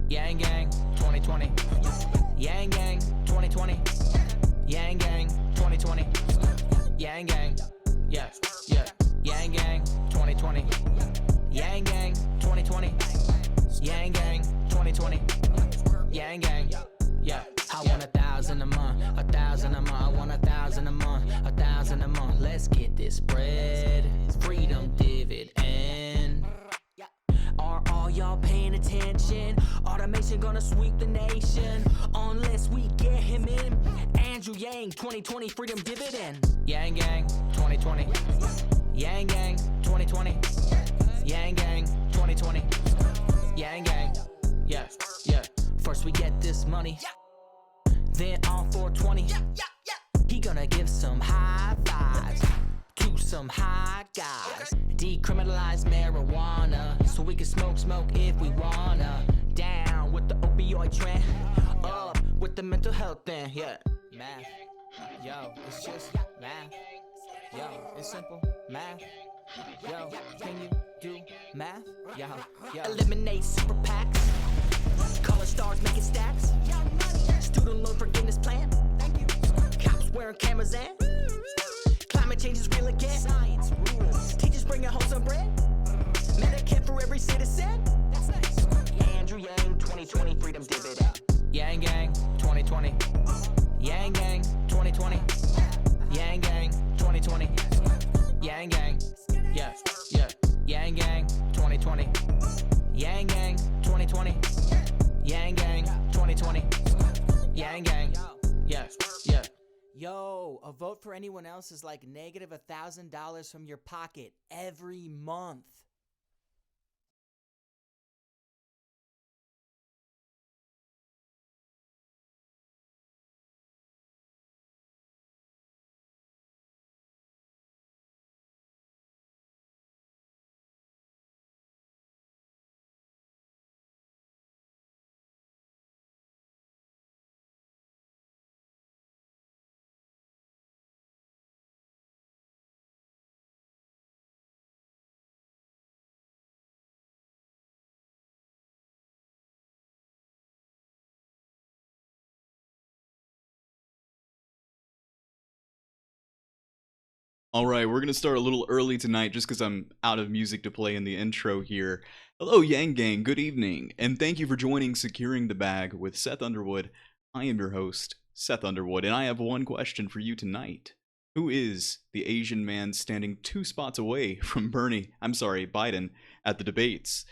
Yang Gang 2020. Yang Gang 2020. Yang Gang 2020. Yang Gang. Yeah, yeah. Yang Gang 2020. Yang Gang 2020. Yang Gang 2020. Yang Gang. Yeah. I want 1,000 a month, 1,000 a month. I want 1,000 a month, 1,000 a month. Let's get this bread. Freedom dividend. Are all y'all paying attention? Automation gonna sweep the nation unless we get him in. Andrew Yang 2020 freedom dividend. Yang Gang 2020. Yang Gang 2020. Yang Gang 2020. Yang Gang. Yeah, yeah. First we get this money, then on 420. He gonna give some high fives to some high guys. Decriminalize marijuana so we can smoke if we wanna. Down with the opioid trend, up with the mental health thing. Yeah, math. Yo, it's just math. Yo, it's simple math. Yo, can you do math? Yo, yo. Eliminate super PACs. Color stars making stacks. Student loan forgiveness plan. Cops wearing cameras and climate change is real again. Science rules. Teachers bringing home some bread. Medicare for every citizen. That's nice. Andrew Yang 2020 freedom dividend. Yang Gang 2020. Yang Gang 2020. Yang Gang 2020. Yang Gang. Yeah, yeah. Yang Gang 2020. Yang Gang 2020. Yang Gang 2020. Yang Gang. Yeah, yeah. Yo, a vote for anyone else is like negative $1,000 from your pocket every month. Alright, we're gonna start a little early tonight just because I'm out of music to play in the intro here. Hello Yang Gang, good evening, and thank you for joining Securing the Bag with Seth Underwood. I am your host, Seth Underwood, and I have one question for you tonight. Who is the Asian man standing 2 spots away from Biden at the debates?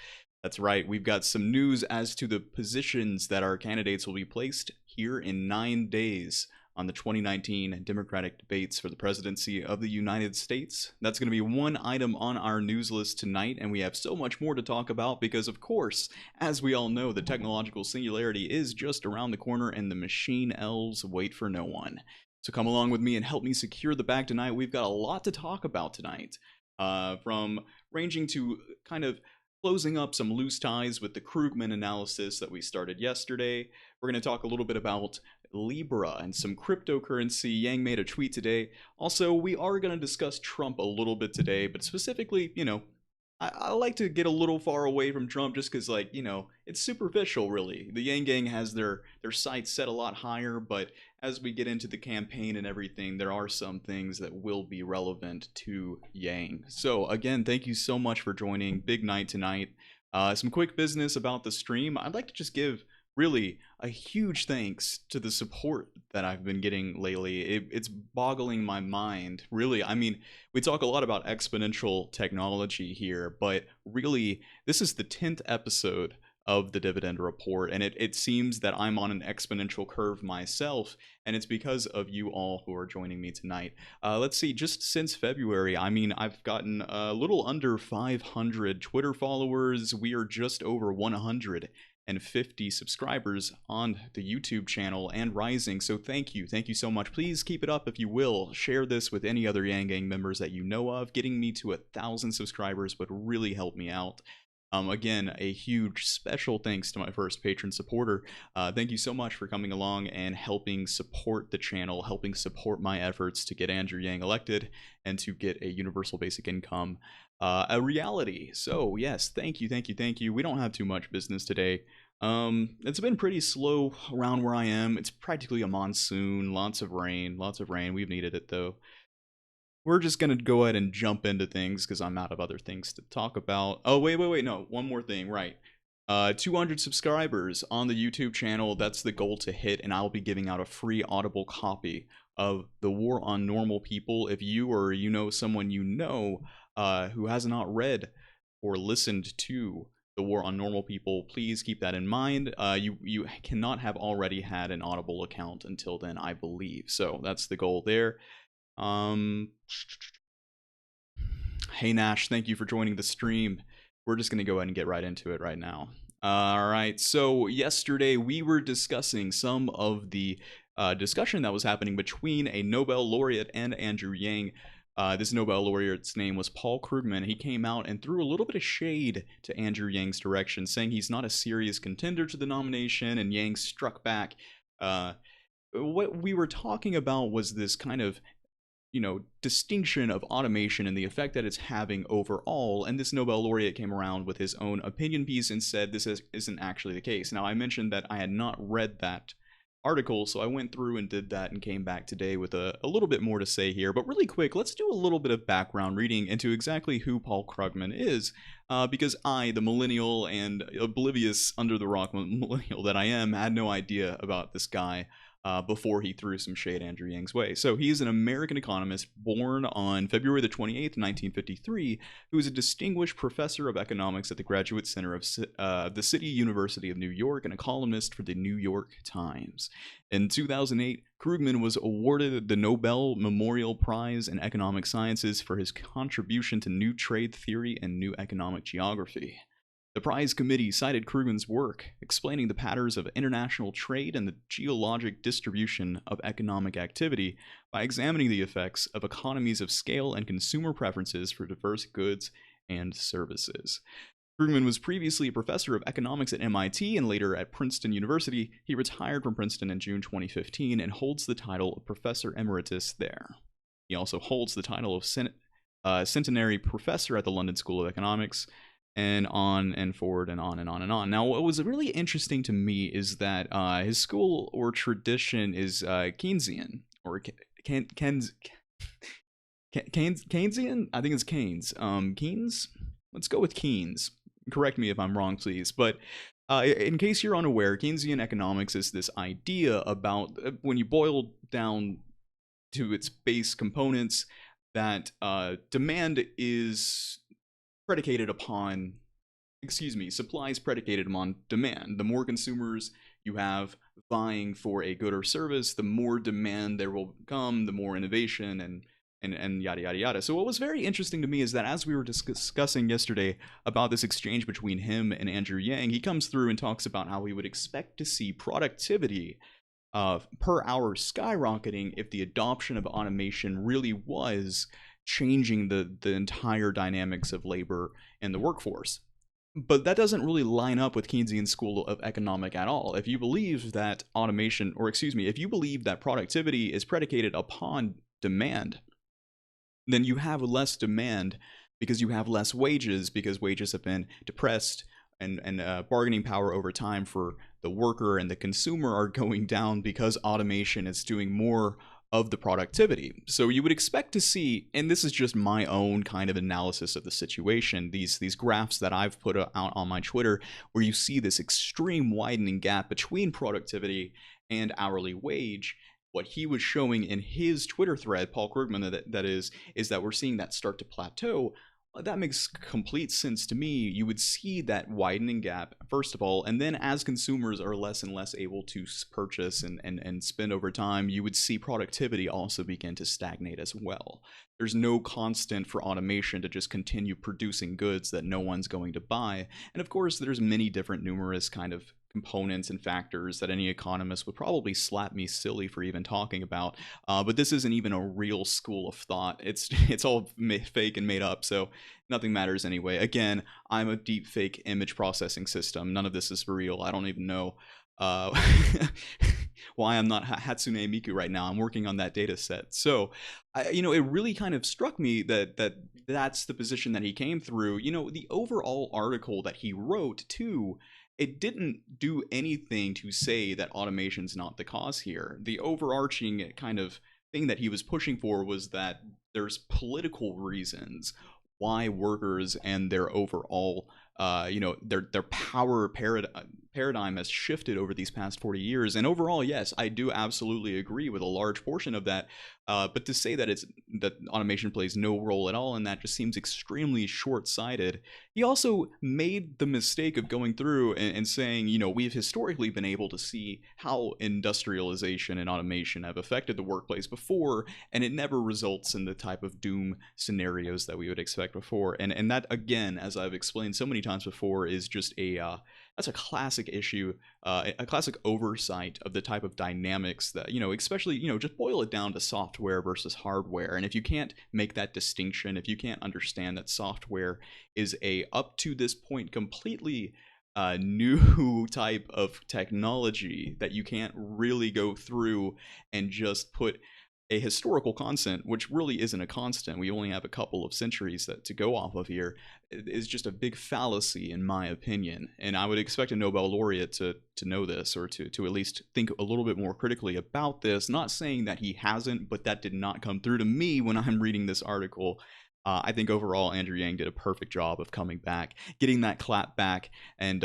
That's right, we've got some news as to the positions that our candidates will be placed here in 9 days on the 2019 Democratic debates for the presidency of the United States. That's going to be one item on our news list tonight, and we have so much more to talk about because, of course, as we all know, the technological singularity is just around the corner and the machine elves wait for no one. So come along with me and help me secure the bag tonight. We've got a lot to talk about tonight, from ranging to kind of closing up some loose ties with the Krugman analysis that we started yesterday. We're going to talk a little bit about Libra and some cryptocurrency. Yang made a tweet today. Also, we are going to discuss Trump a little bit today, but specifically, you know, I like to get a little far away from Trump just because, like, you know, it's superficial, really. The Yang Gang has their sights set a lot higher, but as we get into the campaign and everything, there are some things that will be relevant to Yang. So, again, thank you so much for joining. Big night tonight. Some quick business about the stream. I'd like to just give really a huge thanks to the support that I've been getting lately. It's boggling my mind, really. I mean, we talk a lot about exponential technology here, but really, this is the 10th episode of the Dividend Report, and it seems that I'm on an exponential curve myself, and it's because of you all who are joining me tonight. Let's see, just since February, I mean, I've gotten a little under 500 Twitter followers. We are just over 150 subscribers on the YouTube channel and rising, so thank you so much. Please keep it up if you will. Share this with any other Yang Gang members that you know of. Getting me to 1,000 subscribers would really help me out. Again, a huge special thanks to my first patron supporter. Thank you so much for coming along and helping support the channel, helping support my efforts to get Andrew Yang elected and to get a universal basic income a reality. So yes, thank you, thank you, thank you. We don't have too much business today. It's been pretty slow around where I am. It's practically a monsoon, lots of rain, lots of rain. We've needed it though. We're just gonna go ahead and jump into things because I'm out of other things to talk about. Oh, wait, no, one more thing, right. 200 subscribers on the YouTube channel, that's the goal to hit, and I'll be giving out a free Audible copy of The War on Normal People. If you or you know someone you know who has not read or listened to The War on Normal People, please keep that in mind. You cannot have already had an Audible account until then, I believe. So that's the goal there. Hey Nash, thank you for joining the stream. We're just gonna go ahead and get right into it right now. Alright, so yesterday we were discussing some of the discussion that was happening between a Nobel laureate and Andrew Yang. This Nobel laureate's name was Paul Krugman. He came out and threw a little bit of shade to Andrew Yang's direction, saying he's not a serious contender to the nomination, and Yang struck back. What we were talking about was this kind of distinction of automation and the effect that it's having overall, and this Nobel laureate came around with his own opinion piece and said this isn't actually the case. Now, I mentioned that I had not read that article, so I went through and did that and came back today with a little bit more to say here. But really quick, let's do a little bit of background reading into exactly who Paul Krugman is, because I, the millennial and oblivious under the rock millennial that I am, had no idea about this guy before he threw some shade Andrew Yang's way. So he's an American economist born on February the 28th, 1953, who is a distinguished professor of economics at the Graduate Center of the City University of New York and a columnist for the New York Times. In 2008, Krugman was awarded the Nobel Memorial Prize in Economic Sciences for his contribution to new trade theory and new economic geography. The prize committee cited Krugman's work, explaining the patterns of international trade and the geologic distribution of economic activity by examining the effects of economies of scale and consumer preferences for diverse goods and services. Krugman was previously a professor of economics at MIT and later at Princeton University. He retired from Princeton in June 2015 and holds the title of Professor Emeritus there. He also holds the title of Centenary Professor at the London School of Economics, and on and forward and on and on and on. Now, what was really interesting to me is that his school or tradition is Keynesian, or Keynesian? I think it's Keynes. Keynes? Let's go with Keynes. Correct me if I'm wrong, please. But in case you're unaware, Keynesian economics is this idea about, when you boil down to its base components, that demand is predicated upon, supply is predicated upon demand. The more consumers you have vying for a good or service, the more demand there will come, the more innovation, and yada yada yada. So what was very interesting to me is that as we were discussing yesterday about this exchange between him and Andrew Yang, he comes through and talks about how he would expect to see productivity per hour skyrocketing if the adoption of automation really was changing the entire dynamics of labor and the workforce. But that doesn't really line up with Keynesian school of economic at all. If you believe that if you believe that productivity is predicated upon demand, then you have less demand because you have less wages, because wages have been depressed, and bargaining power over time for the worker and the consumer are going down because automation is doing more of the productivity. So you would expect to see, and this is just my own kind of analysis of the situation, these graphs that I've put out on my Twitter, where you see this extreme widening gap between productivity and hourly wage. What he was showing in his Twitter thread, Paul Krugman, that is that we're seeing that start to plateau. That makes complete sense to me. You would see that widening gap, first of all, and then as consumers are less and less able to purchase and spend over time, you would see productivity also begin to stagnate as well. There's no constant for automation to just continue producing goods that no one's going to buy. And of course, there's many different numerous kind of components and factors that any economist would probably slap me silly for even talking about. But this isn't even a real school of thought. It's all fake and made up, so nothing matters anyway. Again, I'm a deep fake image processing system. None of this is for real. I don't even know uh, why I'm not Hatsune Miku right now. I'm working on that data set. So, it really kind of struck me that's the position that he came through. The overall article that he wrote too, it didn't do anything to say that automation's not the cause here. The overarching kind of thing that he was pushing for was that there's political reasons why workers and their overall their power paradigm has shifted over these past 40 years. And overall, yes, I do absolutely agree with a large portion of that. But to say that that automation plays no role at all in that just seems extremely short-sighted. He also made the mistake of going through and saying, we've historically been able to see how industrialization and automation have affected the workplace before, and it never results in the type of doom scenarios that we would expect before. And that, again, as I've explained so many times before, is just that's a classic issue, a classic oversight of the type of dynamics that, especially, just boil it down to software versus hardware. And if you can't make that distinction, if you can't understand that software is a, up to this point, completely new type of technology that you can't really go through and just put a historical constant, which really isn't a constant, we only have a couple of centuries to go off of here, is just a big fallacy in my opinion. And I would expect a Nobel laureate to know this, or to at least think a little bit more critically about this. Not saying that he hasn't, but that did not come through to me when I'm reading this article. I think overall Andrew Yang did a perfect job of coming back, getting that clap back, and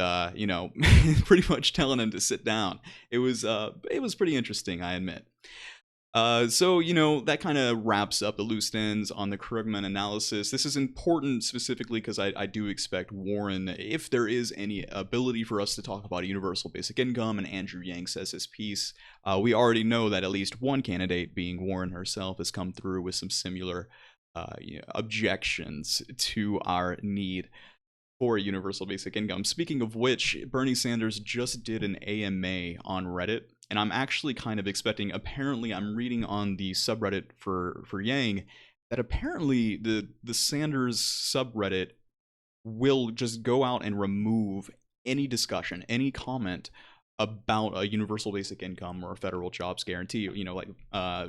pretty much telling him to sit down. It was pretty interesting, I admit. So, that kind of wraps up the loose ends on the Krugman analysis. This is important specifically because I do expect Warren, if there is any ability for us to talk about a universal basic income, and Andrew Yang says his piece, we already know that at least one candidate, being Warren herself, has come through with some similar objections to our need for a universal basic income. Speaking of which, Bernie Sanders just did an AMA on Reddit, and I'm actually kind of expecting, apparently I'm reading on the subreddit for Yang, that apparently the Sanders subreddit will just go out and remove any discussion, any comment about a universal basic income or a federal jobs guarantee,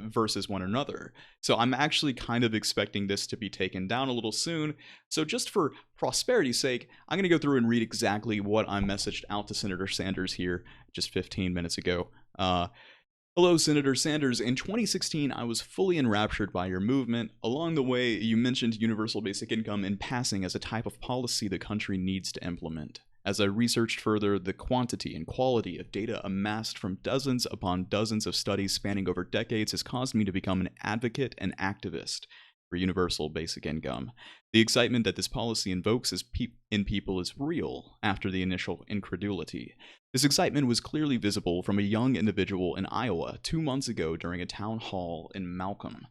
versus one another. So I'm actually kind of expecting this to be taken down a little soon. So just for prosperity's sake, I'm going to go through and read exactly what I messaged out to Senator Sanders here just 15 minutes ago. Hello, Senator Sanders. In 2016, I was fully enraptured by your movement. Along the way, you mentioned universal basic income in passing as a type of policy the country needs to implement. As I researched further, the quantity and quality of data amassed from dozens upon dozens of studies spanning over decades has caused me to become an advocate and activist for universal basic income. The excitement that this policy invokes in people is real after the initial incredulity. This excitement was clearly visible from a young individual in Iowa 2 months ago during a town hall in Malcolm.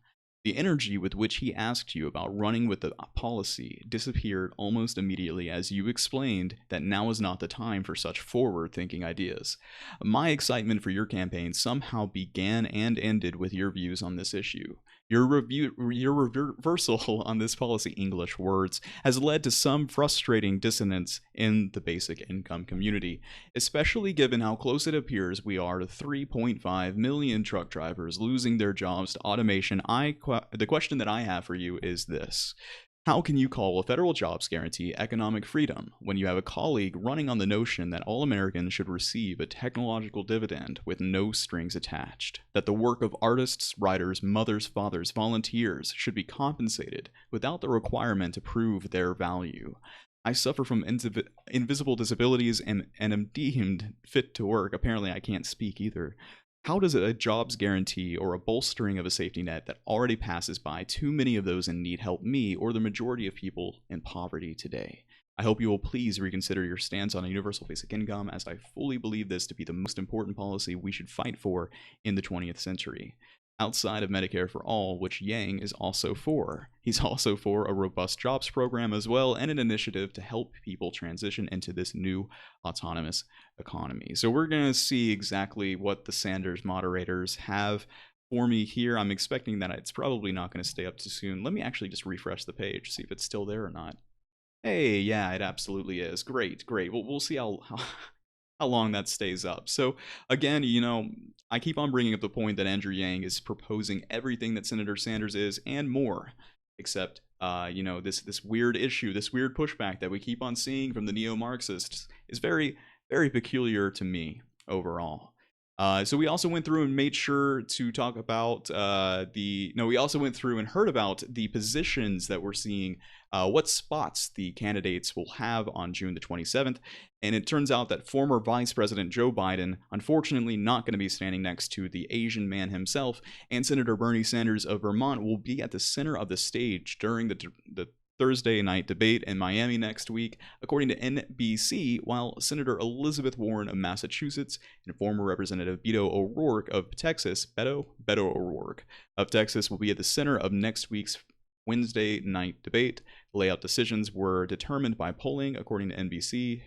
The energy with which he asked you about running with the policy disappeared almost immediately as you explained that now is not the time for such forward-thinking ideas. My excitement for your campaign somehow began and ended with your views on this issue. Your reversal on this policy, English words, has led to some frustrating dissonance in the basic income community, especially given how close it appears we are to 3.5 million truck drivers losing their jobs to automation. The question that I have for you is this. How can you call a federal jobs guarantee economic freedom when you have a colleague running on the notion that all Americans should receive a technological dividend with no strings attached? That the work of artists, writers, mothers, fathers, volunteers should be compensated without the requirement to prove their value? I suffer from invisible disabilities and am deemed fit to work. Apparently I can't speak either. How does a jobs guarantee or a bolstering of a safety net that already passes by too many of those in need help me or the majority of people in poverty today? I hope you will please reconsider your stance on a universal basic income, as I fully believe this to be the most important policy we should fight for in the 20th century. outside of Medicare for All, which Yang is also for. He's also for a robust jobs program as well, and an initiative to help people transition into this new autonomous economy. So we're going to see exactly what the Sanders moderators have for me here. I'm expecting that it's probably not going to stay up too soon. Let me actually just refresh the page, see if it's still there or not. Hey, yeah, it absolutely is. Great, great. Well, we'll see how long that stays up. So again, you know, I keep on bringing up the point that Andrew Yang is proposing everything that Senator Sanders is and more, except you know, this weird issue, this weird pushback that we keep on seeing from the neo-Marxists is very, very peculiar to me overall. So we also went through and made sure to talk about we also went through and heard about the positions that we're seeing, what spots the candidates will have on June the 27th. And it turns out that former Vice President Joe Biden, unfortunately not going to be standing next to the Asian man himself, and Senator Bernie Sanders of Vermont will be at the center of the stage during the Thursday night debate in Miami next week, according to NBC, while Senator Elizabeth Warren of Massachusetts and former Representative Beto O'Rourke of Texas, Beto O'Rourke of Texas, will be at the center of next week's Wednesday night debate. The layout decisions were determined by polling, according to NBC.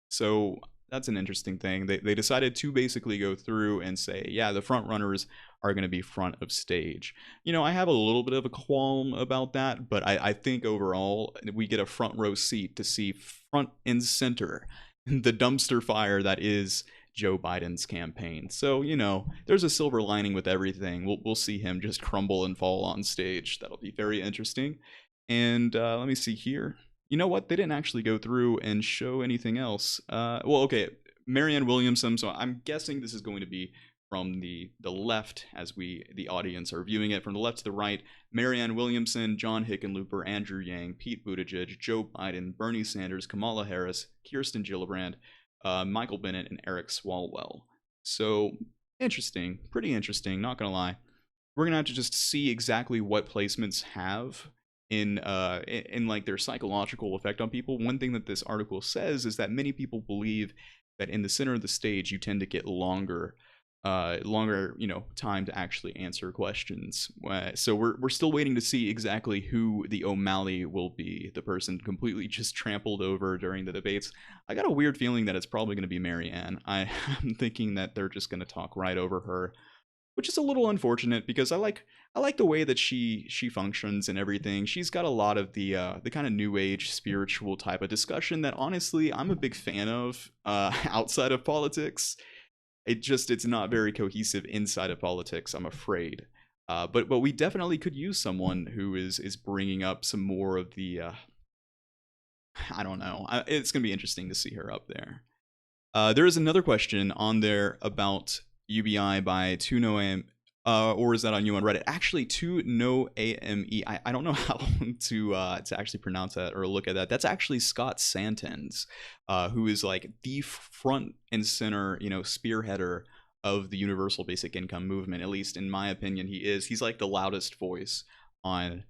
So that's an interesting thing. They decided to basically go through and say, yeah, the front runners are going to be front of stage. You know, I have a little bit of a qualm about that, but I think overall we get a front row seat to see front and center the dumpster fire that is Joe Biden's campaign. So, you know, there's a silver lining with everything. We'll see him just crumble and fall on stage. That'll be very interesting. And let me see here. You know what? They didn't actually go through and show anything else. Well, okay, Marianne Williamson. So I'm guessing this is going to be from the left as the audience are viewing it. From the left to the right, Marianne Williamson, John Hickenlooper, Andrew Yang, Pete Buttigieg, Joe Biden, Bernie Sanders, Kamala Harris, Kirsten Gillibrand, Michael Bennet, and Eric Swalwell. So interesting, pretty interesting, not gonna lie. We're gonna have to just see exactly what placements have in like their psychological effect on people. One thing that this article says is that many people believe that in the center of the stage you tend to get longer time to actually answer questions. So we're still waiting to see exactly who the O'Malley will be, the person completely just trampled over during the debates. I got a weird feeling that it's probably going to be Marianne. I'm thinking that they're just going to talk right over her, which is a little unfortunate because I like the way that she functions and everything. She's got a lot of the kind of new age spiritual type of discussion that honestly I'm a big fan of outside of politics. It's not very cohesive inside of politics, I'm afraid. But we definitely could use someone who is bringing up some more of the I don't know. It's gonna be interesting to see her up there. There is another question on there about UBI by Tuno or is that on you on Reddit? Actually, Tuno AME. I don't know how to actually pronounce that or look at that. That's actually Scott Santens, who is like the front and center, spearheader of the universal basic income movement. At least in my opinion, he is. He's like the loudest voice on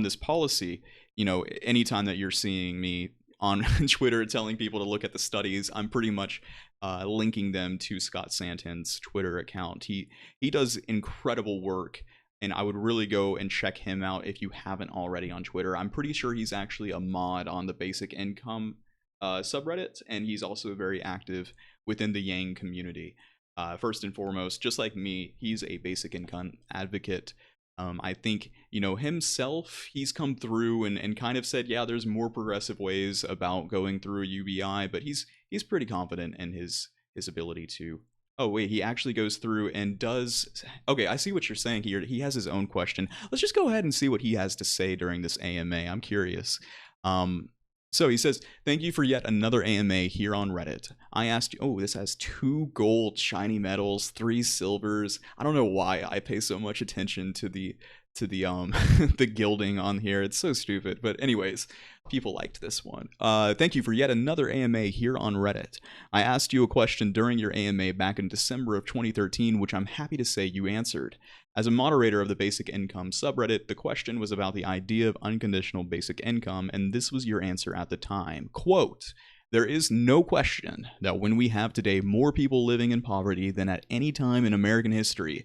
this policy. Anytime that you're seeing me on Twitter telling people to look at the studies, I'm pretty much linking them to Scott Santens' Twitter account. He does incredible work, and I would really go and check him out if you haven't already on Twitter. I'm pretty sure he's actually a mod on the basic income subreddit, and he's also very active within the Yang community. First and foremost, just like me, he's a basic income advocate. I think, himself, he's come through and kind of said, yeah, there's more progressive ways about going through a UBI, but he's pretty confident in his ability to. Oh, wait, he actually goes through and does. Okay, I see what you're saying here. He has his own question. Let's just go ahead and see what he has to say during this AMA. I'm curious. So he says, thank you for yet another AMA here on Reddit. I asked you, oh, this has 2 gold shiny medals, 3 silvers. I don't know why I pay so much attention to the the gilding on here. It's so stupid. But anyways, people liked this one. Thank you for yet another AMA here on Reddit. I asked you a question during your AMA back in December of 2013, which I'm happy to say you answered. As a moderator of the basic income subreddit, the question was about the idea of unconditional basic income, and this was your answer at the time. Quote, there is no question that when we have today more people living in poverty than at any time in American history,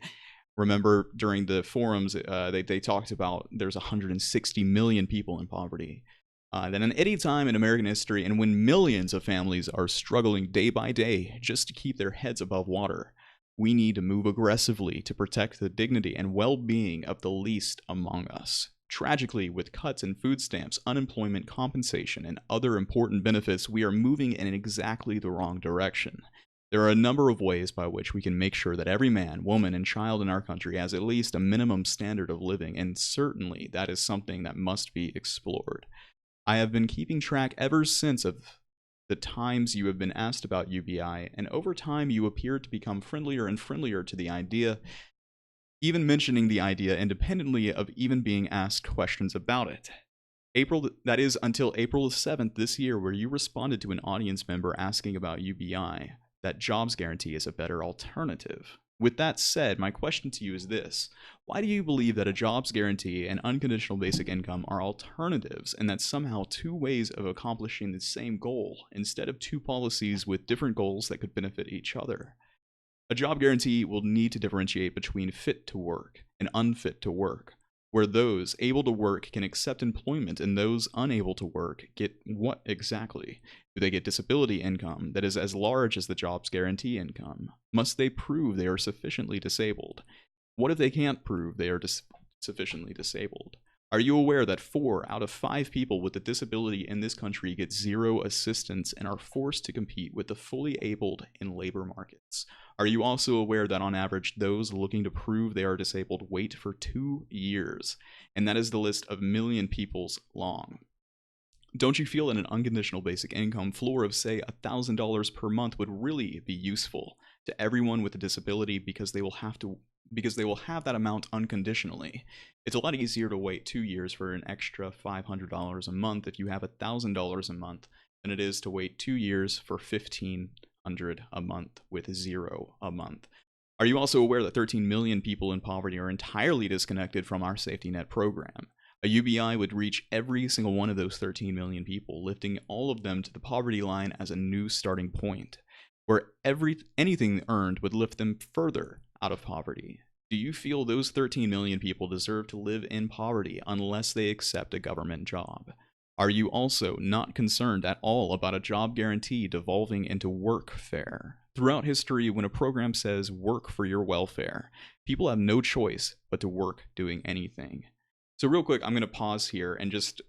Remember during the forums, they talked about there's 160 million people in poverty. Then at any time in American history, and when millions of families are struggling day by day just to keep their heads above water, we need to move aggressively to protect the dignity and well-being of the least among us. Tragically, with cuts in food stamps, unemployment compensation, and other important benefits, we are moving in exactly the wrong direction. There are a number of ways by which we can make sure that every man, woman, and child in our country has at least a minimum standard of living, and certainly that is something that must be explored. I have been keeping track ever since of the times you have been asked about UBI, and over time you appear to become friendlier and friendlier to the idea, even mentioning the idea independently of even being asked questions about it. That is until April 7th this year, where you responded to an audience member asking about UBI, that jobs guarantee is a better alternative. With that said, my question to you is this: why do you believe that a jobs guarantee and unconditional basic income are alternatives, and that somehow two ways of accomplishing the same goal, instead of two policies with different goals that could benefit each other? A job guarantee will need to differentiate between fit to work and unfit to work, where those able to work can accept employment and those unable to work get what exactly? Do they get disability income that is as large as the jobs guarantee income? Must they prove they are sufficiently disabled? What if they can't prove they are sufficiently disabled? Are you aware that 4 out of 5 people with a disability in this country get zero assistance and are forced to compete with the fully abled in labor markets? Are you also aware that on average, those looking to prove they are disabled wait for 2 years, and that is the list of million people's long? Don't you feel that an unconditional basic income floor of, say, $1,000 per month would really be useful to everyone with a disability, because they will have that amount unconditionally? It's a lot easier to wait 2 years for an extra $500 a month if you have $1,000 a month than it is to wait 2 years for $1,500 a month with zero a month. Are you also aware that 13 million people in poverty are entirely disconnected from our safety net program? A UBI would reach every single one of those 13 million people, lifting all of them to the poverty line as a new starting point, where anything earned would lift them further out of poverty. Do you feel those 13 million people deserve to live in poverty unless they accept a government job? Are you also not concerned at all about a job guarantee devolving into workfare? Throughout history, when a program says work for your welfare, people have no choice but to work doing anything. So real quick, I'm going to pause here and just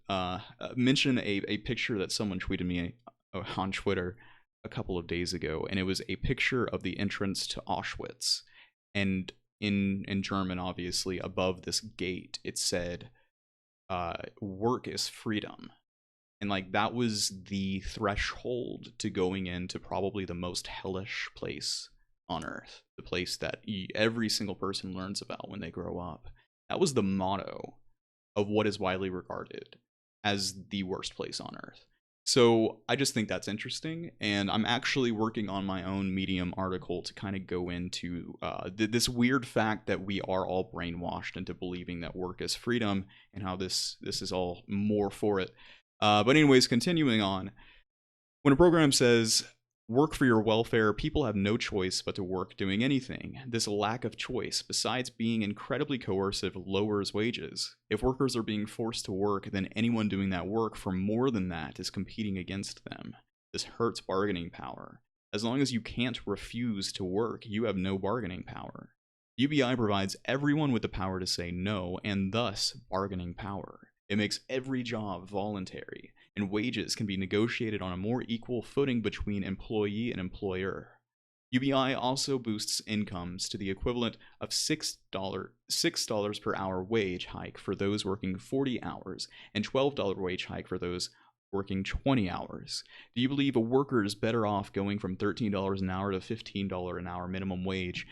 mention a picture that someone tweeted me on Twitter a couple of days ago, and it was a picture of the entrance to Auschwitz. And in German, obviously, above this gate, it said, work is freedom. And like, that was the threshold to going into probably the most hellish place on earth, the place that every single person learns about when they grow up. That was the motto of what is widely regarded as the worst place on earth. So I just think that's interesting, and I'm actually working on my own Medium article to kind of go into this weird fact that we are all brainwashed into believing that work is freedom, and how this is all more for it. But anyways, continuing on, when a program says work for your welfare, people have no choice but to work doing anything. This lack of choice, besides being incredibly coercive, lowers wages. If workers are being forced to work, then anyone doing that work for more than that is competing against them. This hurts bargaining power. As long as you can't refuse to work, you have no bargaining power. UBI provides everyone with the power to say no, and thus bargaining power. It makes every job voluntary, and wages can be negotiated on a more equal footing between employee and employer. UBI also boosts incomes to the equivalent of $6 per hour wage hike for those working 40 hours, and $12 wage hike for those working 20 hours. Do you believe a worker is better off going from $13 an hour to $15 an hour minimum wage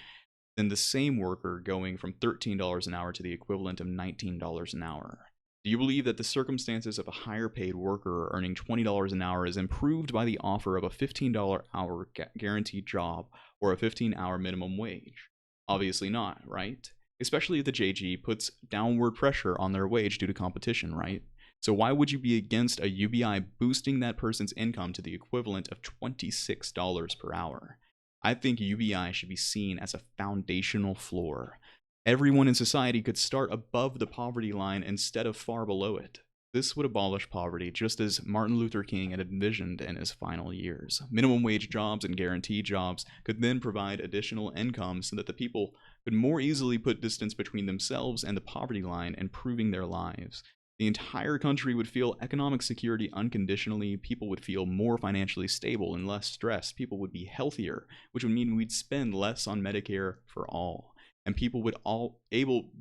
than the same worker going from $13 an hour to the equivalent of $19 an hour? Do you believe that the circumstances of a higher paid worker earning $20 an hour is improved by the offer of a $15 hour guaranteed job or a 15-hour minimum wage? Obviously not, right? Especially if the JG puts downward pressure on their wage due to competition, right? So why would you be against a UBI boosting that person's income to the equivalent of $26 per hour? I think UBI should be seen as a foundational floor. everyone in society could start above the poverty line instead of far below it. This would abolish poverty just as Martin Luther King had envisioned in his final years. Minimum wage jobs and guaranteed jobs could then provide additional income so that the people could more easily put distance between themselves and the poverty line, improving their lives. The entire country would feel economic security unconditionally. People would feel more financially stable and less stressed. People would be healthier, which would mean we'd spend less on Medicare for all. And people would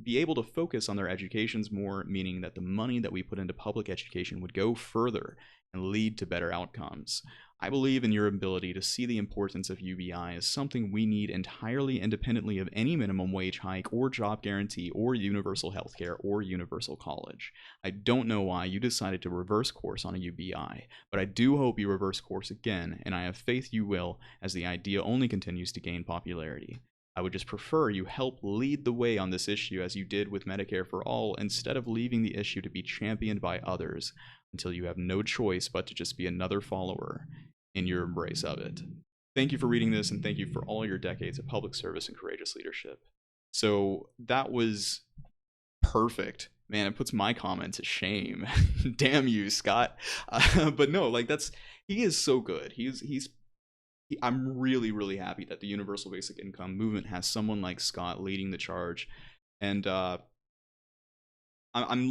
be able to focus on their educations more, meaning that the money that we put into public education would go further and lead to better outcomes. I believe in your ability to see the importance of UBI as something we need entirely independently of any minimum wage hike or job guarantee or universal healthcare or universal college. I don't know why you decided to reverse course on a UBI, but I do hope you reverse course again, and I have faith you will as the idea only continues to gain popularity. I would just prefer you help lead the way on this issue as you did with Medicare for All, instead of leaving the issue to be championed by others until you have no choice but to just be another follower in your embrace of it. Thank you for reading this, and thank you for all your decades of public service and courageous leadership. So that was perfect. Man, it puts my comment to shame. Damn you, Scott. But no, like he is so good. I'm really, really happy that the universal basic income movement has someone like Scott leading the charge. And I'm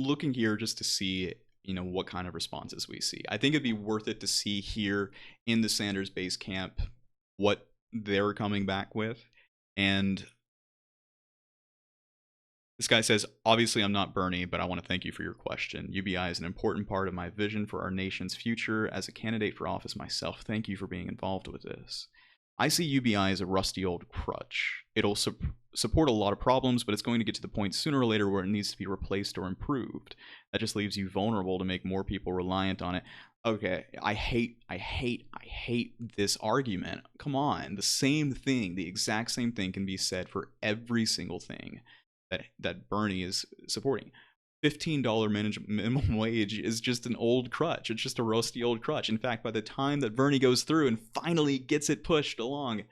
looking here just to see, what kind of responses we see. I think it'd be worth it to see here in the Sanders base camp what they're coming back with. And this guy says, obviously I'm not Bernie, but I want to thank you for your question. UBI is an important part of my vision for our nation's future. As a candidate for office myself, thank you for being involved with this. I see UBI as a rusty old crutch. It'll support a lot of problems, but it's going to get to the point sooner or later where it needs to be replaced or improved. That just leaves you vulnerable to make more people reliant on it. Okay, I hate this argument. Come on, the exact same thing can be said for every single thing that Bernie is supporting. $15 minimum wage is just an old crutch. It's just a rusty old crutch. In fact, by the time that Bernie goes through and finally gets it pushed along,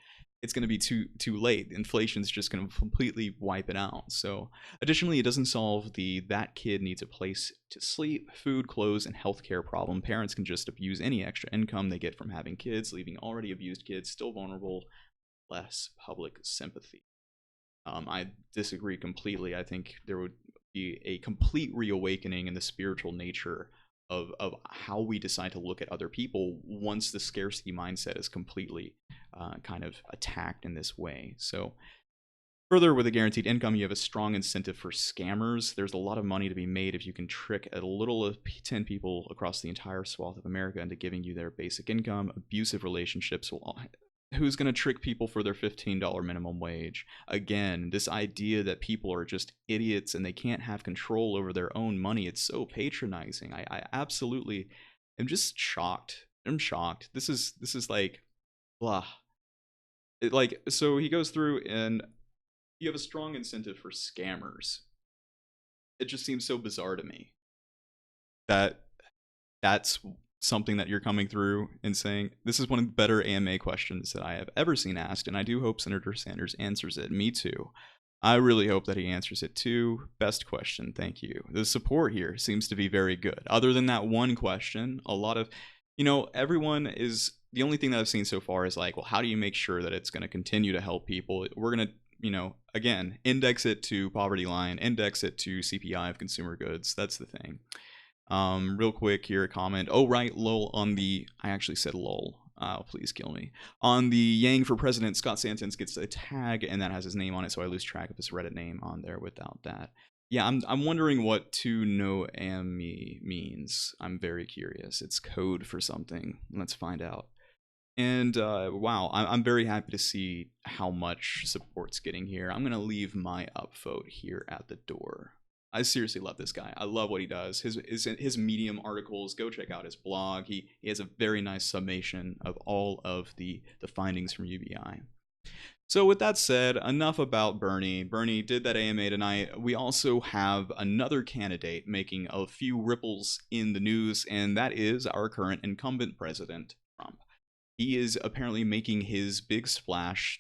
it's going to be too late. Inflation's just going to completely wipe it out. So additionally, it doesn't solve that kid needs a place to sleep, food, clothes, and healthcare problem. Parents can just abuse any extra income they get from having kids, leaving already abused kids still vulnerable. Less public sympathy. I disagree completely. I think there would be a complete reawakening in the spiritual nature of how we decide to look at other people once the scarcity mindset is completely kind of attacked in this way. So further, with a guaranteed income, you have a strong incentive for scammers. There's a lot of money to be made if you can trick a little of 10 people across the entire swath of America into giving you their basic income. Abusive relationships will... Who's going to trick people for their $15 minimum wage? Again, this idea that people are just idiots and they can't have control over their own money, it's so patronizing. I absolutely am just shocked. I'm shocked. This is like, blah. So he goes through and you have a strong incentive for scammers. It just seems so bizarre to me that that's something that you're coming through and saying. This is one of the better AMA questions that I have ever seen asked, and I do hope Senator Sanders answers it. Me too. I really hope that he answers it too. Best question, thank you. The support here seems to be very good. Other than that one question, a lot of, everyone is, the only thing that I've seen so far is like, well, how do you make sure that it's going to continue to help people? We're going to, again, index it to poverty line, index it to CPI of consumer goods. That's the thing. Real quick here, a comment. Oh, right, lol, I actually said lol. Please kill me. On the Yang for President, Scott Santens gets a tag, and that has his name on it, so I lose track of his Reddit name on there without that. Yeah, I'm wondering what to no ami means. I'm very curious. It's code for something. Let's find out. And wow, I'm very happy to see how much support's getting here. I'm gonna leave my upvote here at the door. I seriously love this guy. I love what he does. His Medium articles, go check out his blog. He has a very nice summation of all of the findings from UBI. So with that said, enough about Bernie. Bernie did that AMA tonight. We also have another candidate making a few ripples in the news, and that is our current incumbent president, Trump. He is apparently making his big splash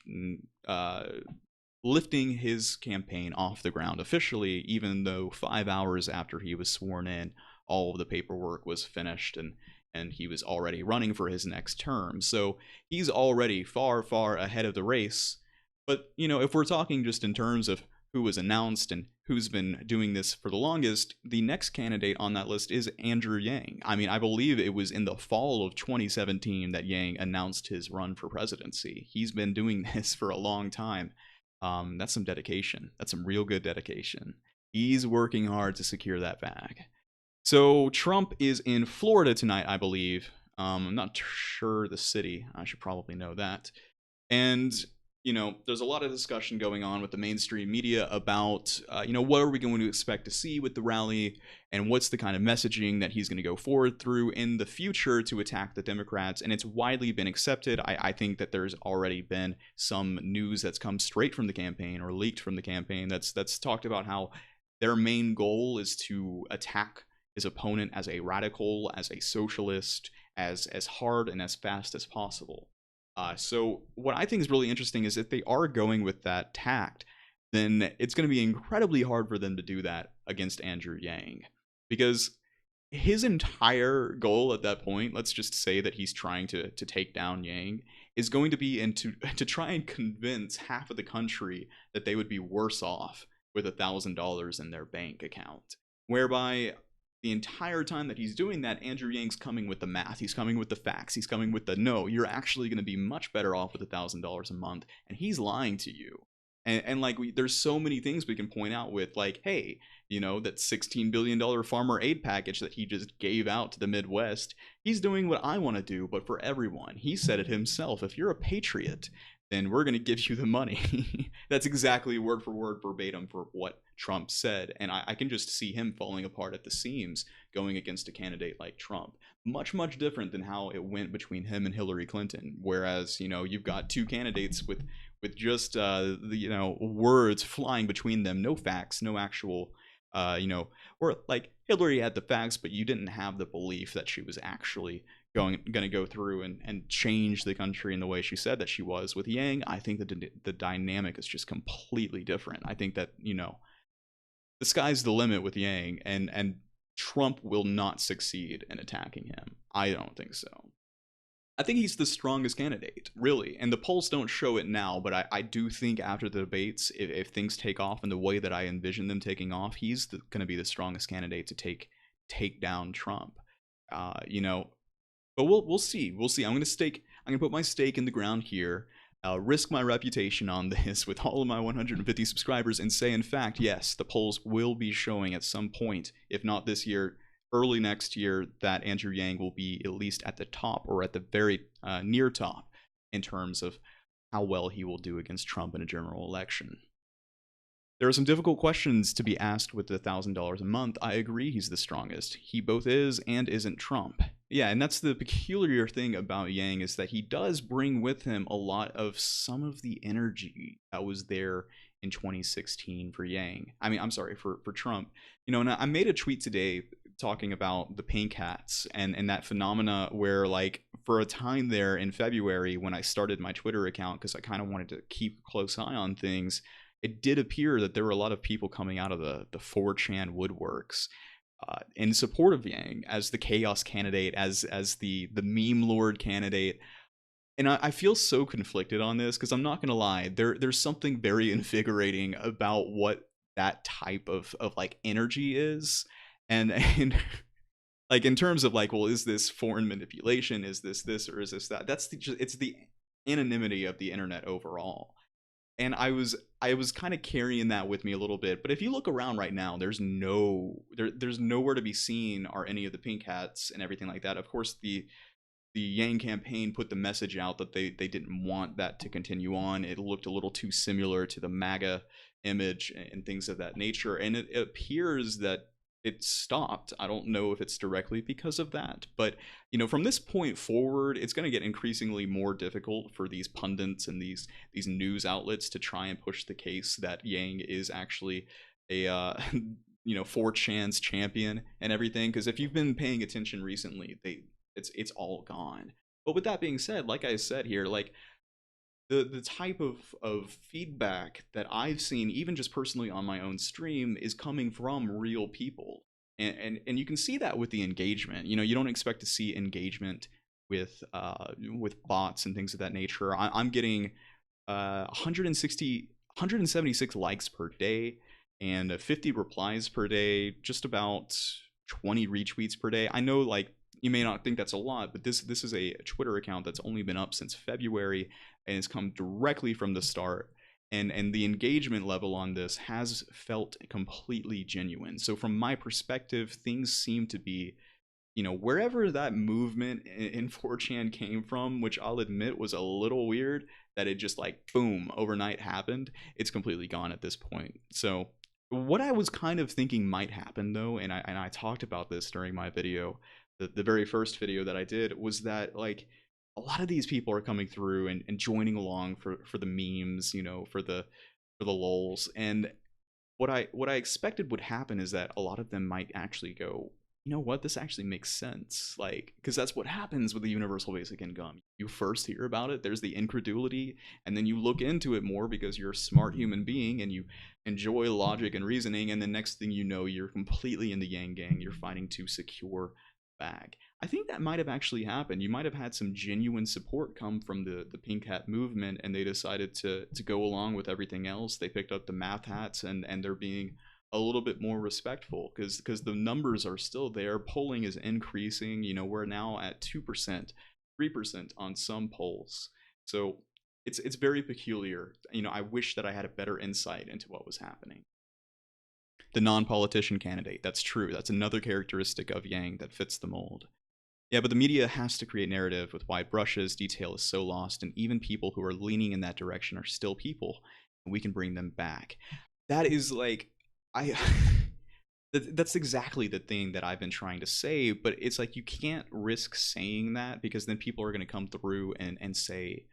lifting his campaign off the ground officially, even though 5 hours after he was sworn in, all of the paperwork was finished and he was already running for his next term. So he's already far, far ahead of the race. But, if we're talking just in terms of who was announced and who's been doing this for the longest, the next candidate on that list is Andrew Yang. I mean, I believe it was in the fall of 2017 that Yang announced his run for presidency. He's been doing this for a long time. That's some dedication. That's some real good dedication. He's working hard to secure that bag. So Trump is in Florida tonight, I believe. I'm not sure the city. I should probably know that. And there's a lot of discussion going on with the mainstream media about, what are we going to expect to see with the rally, and what's the kind of messaging that he's going to go forward through in the future to attack the Democrats. And it's widely been accepted. I think that there's already been some news that's come straight from the campaign or leaked from the campaign that's talked about how their main goal is to attack his opponent as a radical, as a socialist, as hard and as fast as possible. So what I think is really interesting is if they are going with that tact, then it's going to be incredibly hard for them to do that against Andrew Yang, because his entire goal at that point, let's just say that he's trying to take down Yang, is going to be to try and convince half of the country that they would be worse off with $1,000 in their bank account, whereby the entire time that he's doing that, Andrew Yang's coming with the math, he's coming with the facts, he's coming with the no, you're actually going to be much better off with $1,000 a month, and he's lying to you. And there's so many things we can point out with, like, hey, that $16 billion farmer aid package that he just gave out to the Midwest, he's doing what I want to do, but for everyone. He said it himself, if you're a patriot, then we're going to give you the money. That's exactly word for word verbatim for what Trump said. And I can just see him falling apart at the seams going against a candidate like Trump. Much, much different than how it went between him and Hillary Clinton. Whereas, you've got two candidates with just, words flying between them. No facts, no actual, or like Hillary had the facts, but you didn't have the belief that she was actually going to go through and change the country in the way she said that she was. With Yang, I think that the dynamic is just completely different. I think that, the sky's the limit with Yang, and Trump will not succeed in attacking him. I don't think so. I think he's the strongest candidate, really. And the polls don't show it now, but I do think after the debates, if things take off in the way that I envision them taking off, he's going to be the strongest candidate to take down Trump. But we'll see. We'll see. I'm gonna put my stake in the ground here, risk my reputation on this with all of my 150 subscribers, and say, in fact, yes, the polls will be showing at some point, if not this year, early next year, that Andrew Yang will be at least at the top, or at the very near top, in terms of how well he will do against Trump in a general election. There are some difficult questions to be asked with the $1,000 a month. I agree he's the strongest. He both is and isn't Trump. Yeah, and that's the peculiar thing about Yang, is that he does bring with him a lot of some of the energy that was there in 2016 for Yang. For Trump. And I made a tweet today talking about the pink hats and that phenomena where, like, for a time there in February when I started my Twitter account, because I kind of wanted to keep a close eye on things, it did appear that there were a lot of people coming out of the 4chan woodworks in support of Yang as the chaos candidate, as the meme lord candidate. And I feel so conflicted on this, because I'm not going to lie, there's something very invigorating about what that type of like energy is. And like, in terms of like, well, is this foreign manipulation? Is this or is this that? It's the anonymity of the internet overall. And I was kind of carrying that with me a little bit. But if you look around right now, there's nowhere to be seen are any of the pink hats and everything like that. Of course, the Yang campaign put the message out that they didn't want that to continue on. It looked a little too similar to the MAGA image and things of that nature. And it appears that it stopped. I don't know if it's directly because of that, but from this point forward, it's going to get increasingly more difficult for these pundits and these news outlets to try and push the case that Yang is actually a 4chan's champion and everything. Because if you've been paying attention recently, it's all gone. But with that being said, like I said here, like, the type of feedback that I've seen, even just personally on my own stream, is coming from real people. And you can see that with the engagement. You know, you don't expect to see engagement with bots and things of that nature. I'm getting 176 likes per day and 50 replies per day, just about 20 retweets per day. I know, like, you may not think that's a lot, but this is a Twitter account that's only been up since February, and it's come directly from the start. And the engagement level on this has felt completely genuine. So from my perspective, things seem to be, you know, wherever that movement in 4chan came from, which I'll admit was a little weird, that it just like boom overnight happened, it's completely gone at this point. So what I was kind of thinking might happen though, and I talked about this during my video, the very first video that I did, was that like a lot of these people are coming through and joining along for the memes, you know, for the lulz. And what I expected would happen is that a lot of them might actually go, you know what, this actually makes sense. Like, because that's what happens with the universal basic income. You first hear about it, there's the incredulity, and then you look into it more because you're a smart human being and you enjoy logic and reasoning, and the next thing you know, you're completely in the Yang Gang. You're fighting to secure bag. I think that might have actually happened. You might have had some genuine support come from the pink hat movement, and they decided to go along with everything else. They picked up the math hats, and they're being a little bit more respectful because the numbers are still there. Polling is increasing. You know, we're now at 2%, 3% on some polls. So it's very peculiar. You know, I wish that I had a better insight into what was happening. The non-politician candidate, that's true. That's another characteristic of Yang that fits the mold. Yeah, but the media has to create narrative with wide brushes. Detail is so lost, and even people who are leaning in that direction are still people, and we can bring them back. That is like, I that's exactly the thing that I've been trying to say, but it's like you can't risk saying that because then people are going to come through and say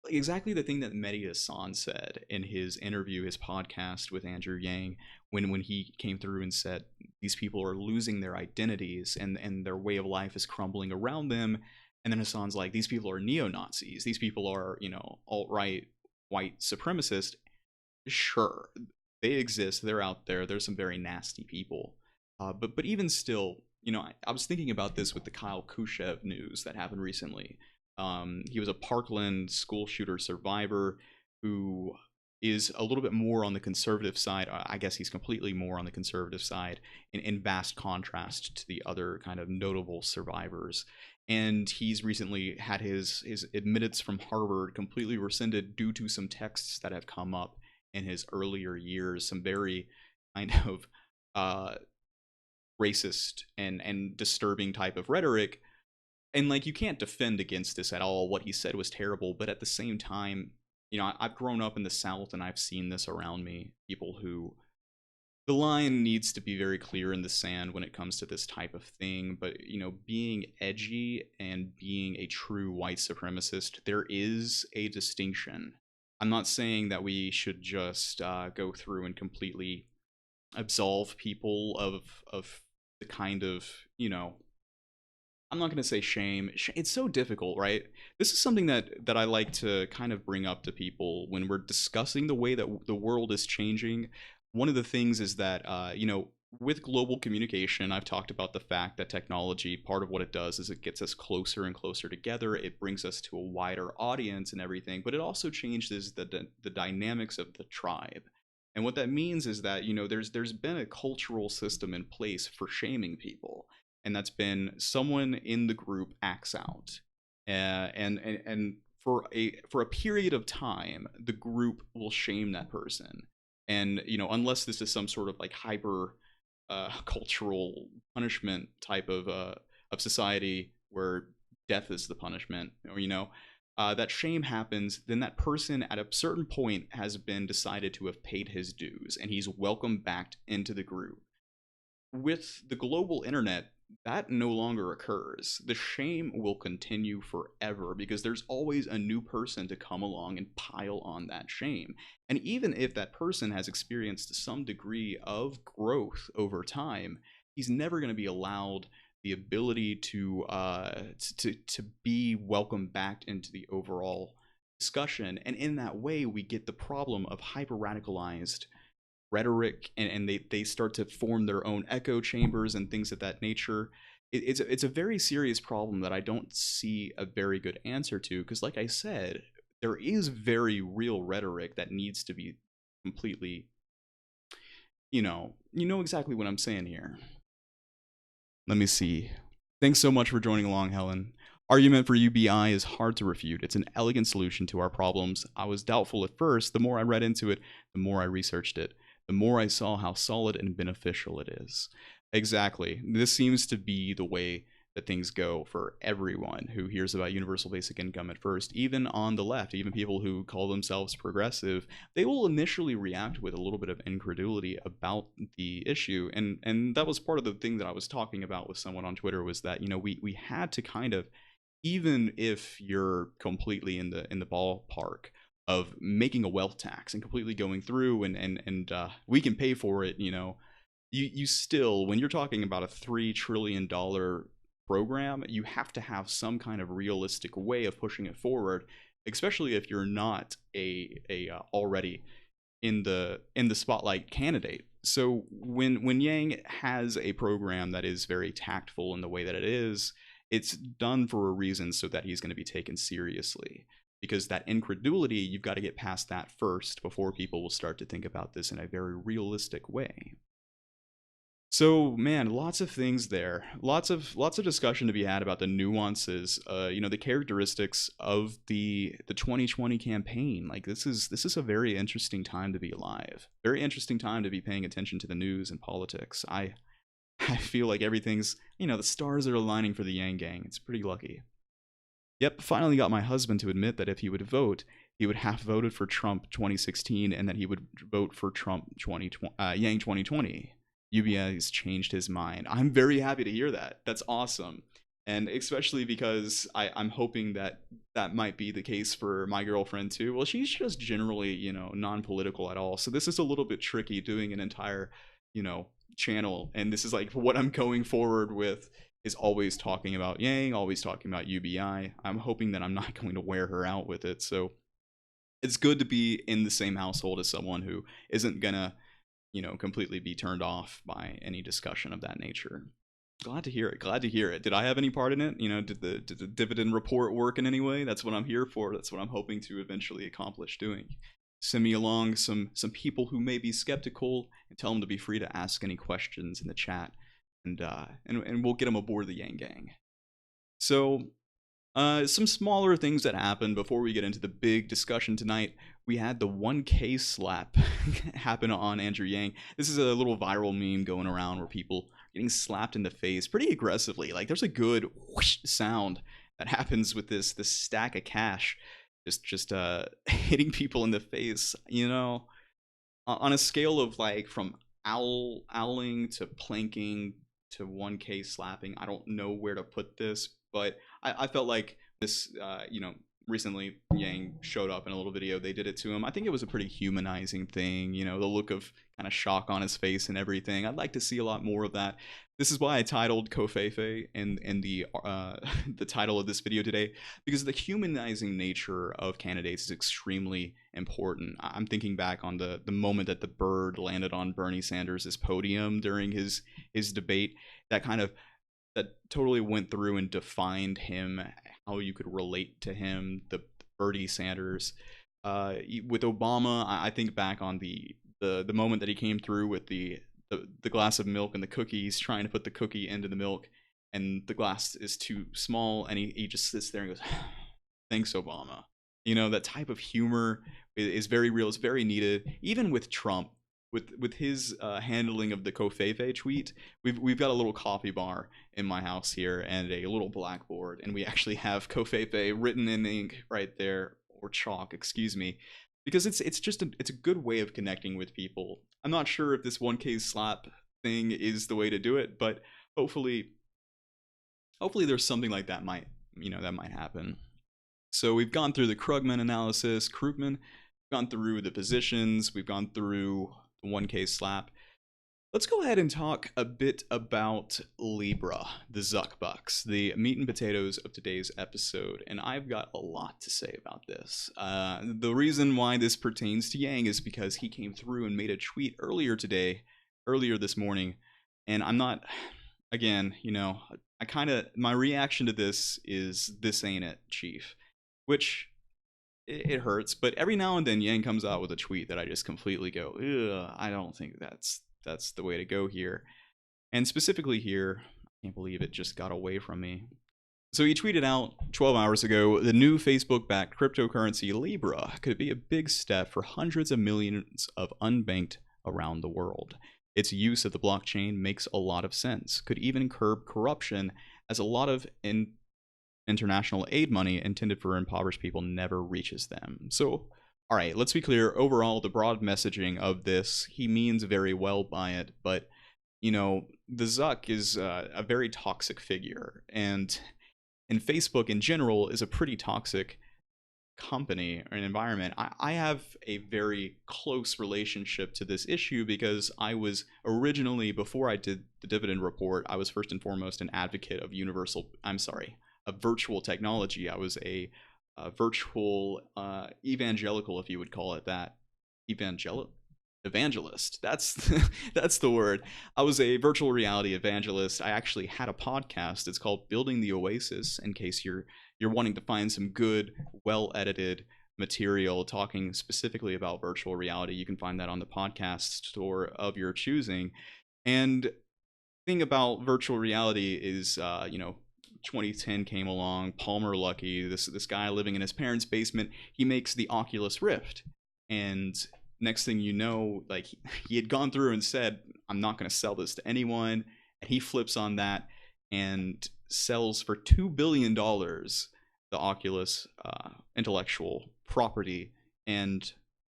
exactly the thing that Mehdi Hassan said in his interview, his podcast with Andrew Yang, when he came through and said these people are losing their identities and their way of life is crumbling around them. And then Hassan's like, these people are neo-Nazis. These people are, you know, alt-right white supremacists. Sure, they exist. They're out there. There's some very nasty people. But even still, you know, I was thinking about this with the Kyle Khrushchev news that happened recently. He was a Parkland school shooter survivor who is a little bit more on the conservative side. I guess he's completely more on the conservative side in vast contrast to the other kind of notable survivors. And he's recently had his admittance from Harvard completely rescinded due to some texts that have come up in his earlier years, some very kind of racist and disturbing type of rhetoric. And like, you can't defend against this at all. What he said was terrible, but at the same time, you know, I've grown up in the South and I've seen this around me. People who, the line needs to be very clear in the sand when it comes to this type of thing. But, you know, being edgy and being a true white supremacist, there is a distinction. I'm not saying that we should just go through and completely absolve people of the kind of, you know, I'm not going to say shame. It's so difficult, right? This is something that I like to kind of bring up to people when we're discussing the way that the world is changing. One of the things is that, you know, with global communication, I've talked about the fact that technology, part of what it does is it gets us closer and closer together. It brings us to a wider audience and everything, but it also changes the dynamics of the tribe. And what that means is that, you know, there's been a cultural system in place for shaming people. And that's been someone in the group acts out, and for a period of time, the group will shame that person, and you know, unless this is some sort of like hyper cultural punishment type of society where death is the punishment, or you know, that shame happens, then that person at a certain point has been decided to have paid his dues, and he's welcomed back into the group. With the global internet, that no longer occurs. The shame will continue forever because there's always a new person to come along and pile on that shame. And even if that person has experienced some degree of growth over time, he's never going to be allowed the ability to be welcomed back into the overall discussion, and in that way we get the problem of hyper radicalized rhetoric, and they start to form their own echo chambers and things of that nature. It's a very serious problem that I don't see a very good answer to, because like I said, there is very real rhetoric that needs to be completely, you know exactly what I'm saying here. Let me see. Thanks so much for joining along, Helen. Argument for UBI is hard to refute. It's an elegant solution to our problems. I was doubtful at first. The more I read into it, the more I researched it, the more I saw how solid and beneficial it is. Exactly. This seems to be the way that things go for everyone who hears about universal basic income at first. Even on the left, even people who call themselves progressive, they will initially react with a little bit of incredulity about the issue. And that was part of the thing that I was talking about with someone on Twitter, was that, we had to kind of, even if you're completely in the ballpark of making a wealth tax and completely going through and we can pay for it, you still, when you're talking about a $3 trillion program, you have to have some kind of realistic way of pushing it forward, especially if you're not a already in the spotlight candidate. So when Yang has a program that is very tactful in the way that it is, it's done for a reason, so that he's going to be taken seriously. Because that incredulity, you've got to get past that first before people will start to think about this in a very realistic way. So, man, lots of things there. Lots of discussion to be had about the nuances, the characteristics of the 2020 campaign. Like, this is a very interesting time to be alive. Very interesting time to be paying attention to the news and politics. I feel like everything's, the stars are aligning for the Yang Gang. It's pretty lucky. Yep, finally got my husband to admit that if he would vote, he would have voted for Trump 2016, and that he would vote for Trump Yang 2020. UBI has changed his mind. I'm very happy to hear that. That's awesome. And especially because I'm hoping that that might be the case for my girlfriend too. Well, she's just generally, non-political at all. So this is a little bit tricky, doing an entire, channel. And this is like what I'm going forward with, is always talking about Yang, always talking about UBI. I'm hoping that I'm not going to wear her out with it. So it's good to be in the same household as someone who isn't gonna, completely be turned off by any discussion of that nature. Glad to hear it. Did I have any part in it? Did the dividend report work in any way? That's what I'm here for. That's what I'm hoping to eventually accomplish doing. Send me along some people who may be skeptical, and tell them to be free to ask any questions in the chat, and we'll get them aboard the Yang Gang. So, some smaller things that happened before we get into the big discussion tonight. We had the 1K slap happen on Andrew Yang. This is a little viral meme going around where people are getting slapped in the face pretty aggressively. Like, there's a good whoosh sound that happens with this stack of cash just hitting people in the face. On a scale of like from owling to planking to 1K slapping, I don't know where to put this, but I felt like this, recently Yang showed up in a little video. They did it to him. I think it was a pretty humanizing thing, the look of kind of shock on his face and everything. I'd like to see a lot more of that. This is why I titled Covfefe in the title of this video today, because the humanizing nature of candidates is extremely important. I'm thinking back on the moment that the bird landed on Bernie Sanders' podium during his debate. That totally went through and defined him, how you could relate to him, the Bernie Sanders. With Obama, I think back on the moment that he came through with the glass of milk and the cookies, trying to put the cookie into the milk, and the glass is too small, and he just sits there and goes, "Thanks, Obama." That type of humor is very real. It's very needed. Even with Trump, with his handling of the Covfefe tweet, we've got a little coffee bar in my house here and a little blackboard, and we actually have Covfefe written in ink right there, or chalk, excuse me, because it's a good way of connecting with people. I'm not sure if this 1K slap thing is the way to do it, but hopefully there's something like that might happen. So we've gone through the Krugman analysis, gone through the positions, we've gone through the 1K slap. Let's go ahead and talk a bit about Libra, the ZuccBux, the meat and potatoes of today's episode, and I've got a lot to say about this. The reason why this pertains to Yang is because he came through and made a tweet earlier this morning, and I'm not, again, my reaction to this is, this ain't it, Chief, which it hurts, but every now and then Yang comes out with a tweet that I just completely go, ugh, I don't think that's the way to go here. And specifically here, I can't believe it just got away from me. So he tweeted out 12 hours ago, the new Facebook-backed cryptocurrency Libra could be a big step for hundreds of millions of unbanked around the world. Its use of the blockchain makes a lot of sense, could even curb corruption, as a lot of international aid money intended for impoverished people never reaches them. So, all right, let's be clear. Overall, the broad messaging of this, he means very well by it, but, the Zuck is a very toxic figure, and Facebook in general is a pretty toxic company or an environment. I have a very close relationship to this issue because I was originally, before I did the Dividend Report, I was first and foremost an advocate of virtual technology. I was a virtual evangelical, if you would call it that. Evangelist. That's the word. I was a virtual reality evangelist. I actually had a podcast. It's called Building the Oasis, in case you're wanting to find some good, well-edited material talking specifically about virtual reality. You can find that on the podcast store of your choosing. And the thing about virtual reality is, 2010 came along. Palmer Luckey, this guy living in his parents' basement, he makes the Oculus Rift, and next thing you know, like, he had gone through and said, I'm not going to sell this to anyone, and he flips on that and sells for $2 billion the Oculus intellectual property and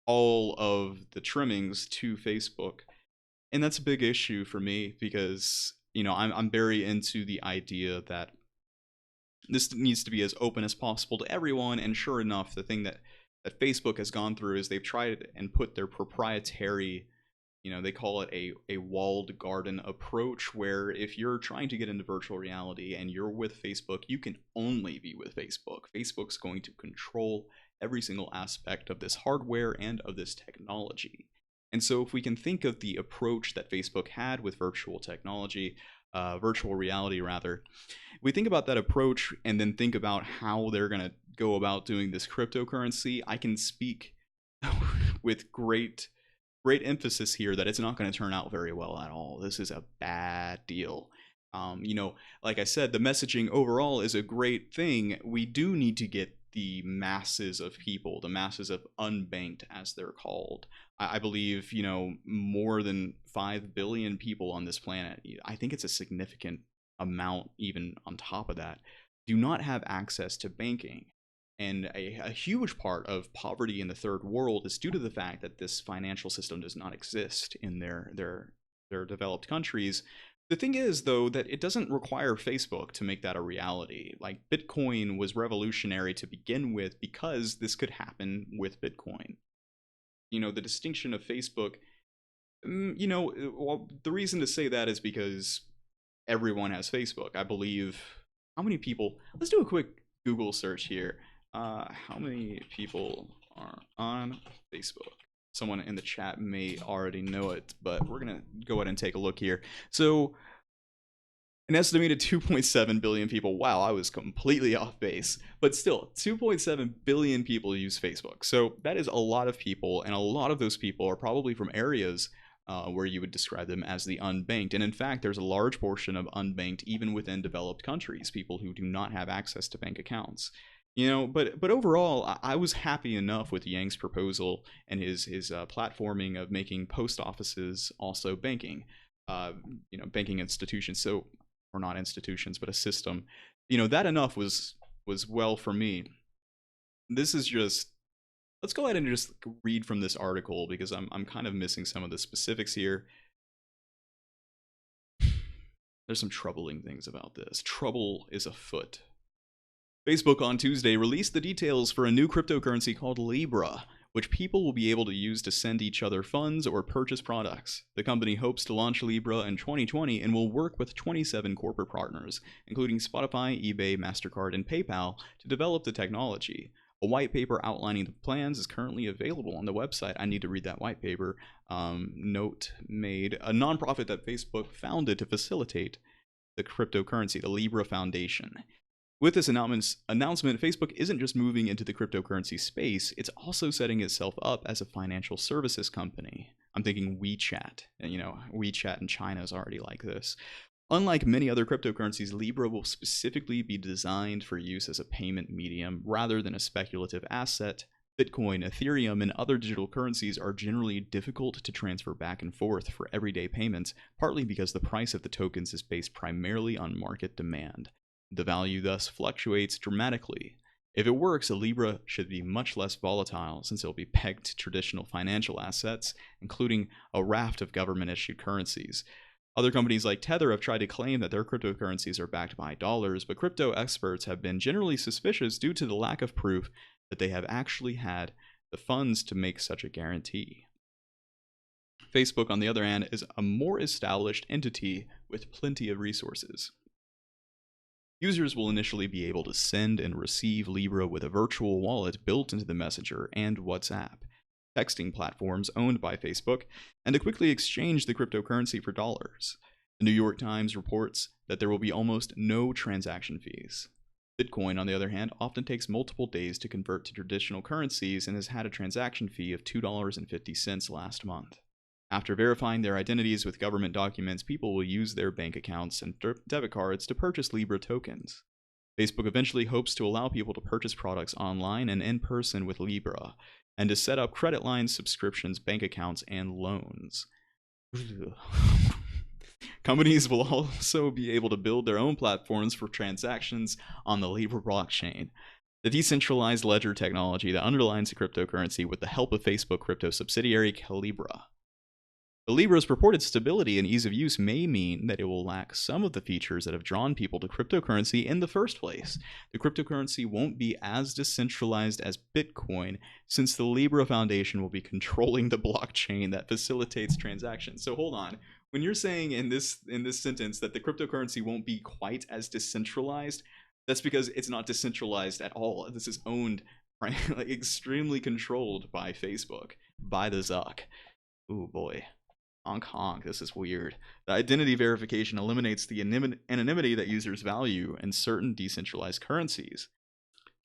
all of the trimmings to Facebook. And that's a big issue for me because, I'm very into the idea that this needs to be as open as possible to everyone. And sure enough, the thing that Facebook has gone through is they've tried and put their proprietary, they call it a walled garden approach, where if you're trying to get into virtual reality and you're with Facebook, you can only be with Facebook. Facebook's going to control every single aspect of this hardware and of this technology. And so if we can think of the approach that Facebook had with virtual reality rather, we think about that approach and then think about how they're going to go about doing this cryptocurrency, I can speak with great emphasis here that it's not going to turn out very well at all. This is a bad deal. Like I said, the messaging overall is a great thing. We do need to get the masses of people, the masses of unbanked, as they're called. I believe, more than 5 billion people on this planet, I think it's a significant amount even on top of that, do not have access to banking. And a huge part of poverty in the third world is due to the fact that this financial system does not exist in their developed countries. The thing is, though, that it doesn't require Facebook to make that a reality. Like, Bitcoin was revolutionary to begin with because this could happen with Bitcoin. The distinction of Facebook, well, the reason to say that is because everyone has Facebook. I believe, how many people, let's do a quick Google search here. How many people are on Facebook? Someone in the chat may already know it, but we're going to go ahead and take a look here. So, an estimated 2.7 billion people. Wow, I was completely off base. But still, 2.7 billion people use Facebook. So that is a lot of people, and a lot of those people are probably from areas where you would describe them as the unbanked. And in fact, there's a large portion of unbanked even within developed countries, people who do not have access to bank accounts. But overall, I was happy enough with Yang's proposal and his platforming of making post offices also banking, banking institutions. So, or not institutions, but a system. That enough was well for me. This is just, let's go ahead and just read from this article because I'm kind of missing some of the specifics here. There's some troubling things about this. Trouble is afoot. Facebook on Tuesday released the details for a new cryptocurrency called Libra, which people will be able to use to send each other funds or purchase products. The company hopes to launch Libra in 2020 and will work with 27 corporate partners, including Spotify, eBay, MasterCard, and PayPal, to develop the technology. A white paper outlining the plans is currently available on the website. I need to read that white paper. Note made. A nonprofit that Facebook founded to facilitate the cryptocurrency, the Libra Foundation. With this announcement, Facebook isn't just moving into the cryptocurrency space, it's also setting itself up as a financial services company. I'm thinking WeChat, and WeChat in China is already like this. Unlike many other cryptocurrencies, Libra will specifically be designed for use as a payment medium rather than a speculative asset. Bitcoin, Ethereum, and other digital currencies are generally difficult to transfer back and forth for everyday payments, partly because the price of the tokens is based primarily on market demand. The value thus fluctuates dramatically. If it works, a Libra should be much less volatile since it will be pegged to traditional financial assets, including a raft of government-issued currencies. Other companies like Tether have tried to claim that their cryptocurrencies are backed by dollars, but crypto experts have been generally suspicious due to the lack of proof that they have actually had the funds to make such a guarantee. Facebook, on the other hand, is a more established entity with plenty of resources. Users will initially be able to send and receive Libra with a virtual wallet built into the Messenger and WhatsApp texting platforms owned by Facebook, and to quickly exchange the cryptocurrency for dollars. The New York Times reports that there will be almost no transaction fees. Bitcoin, on the other hand, often takes multiple days to convert to traditional currencies and has had a transaction fee of $2.50 last month. After verifying their identities with government documents, people will use their bank accounts and debit cards to purchase Libra tokens. Facebook eventually hopes to allow people to purchase products online and in person with Libra, and to set up credit lines, subscriptions, bank accounts, and loans. Companies will also be able to build their own platforms for transactions on the Libra blockchain, the decentralized ledger technology that underlines the cryptocurrency with the help of Facebook crypto subsidiary Calibra. The Libra's purported stability and ease of use may mean that it will lack some of the features that have drawn people to cryptocurrency in the first place. The cryptocurrency won't be as decentralized as Bitcoin, since the Libra Foundation will be controlling the blockchain that facilitates transactions. So hold on. When you're saying in this sentence that the cryptocurrency won't be quite as decentralized, that's because it's not decentralized at all. This is owned, extremely controlled by Facebook, by the Zuck. Ooh boy. Honk honk, this is weird. The identity verification eliminates the anonymity that users value in certain decentralized currencies.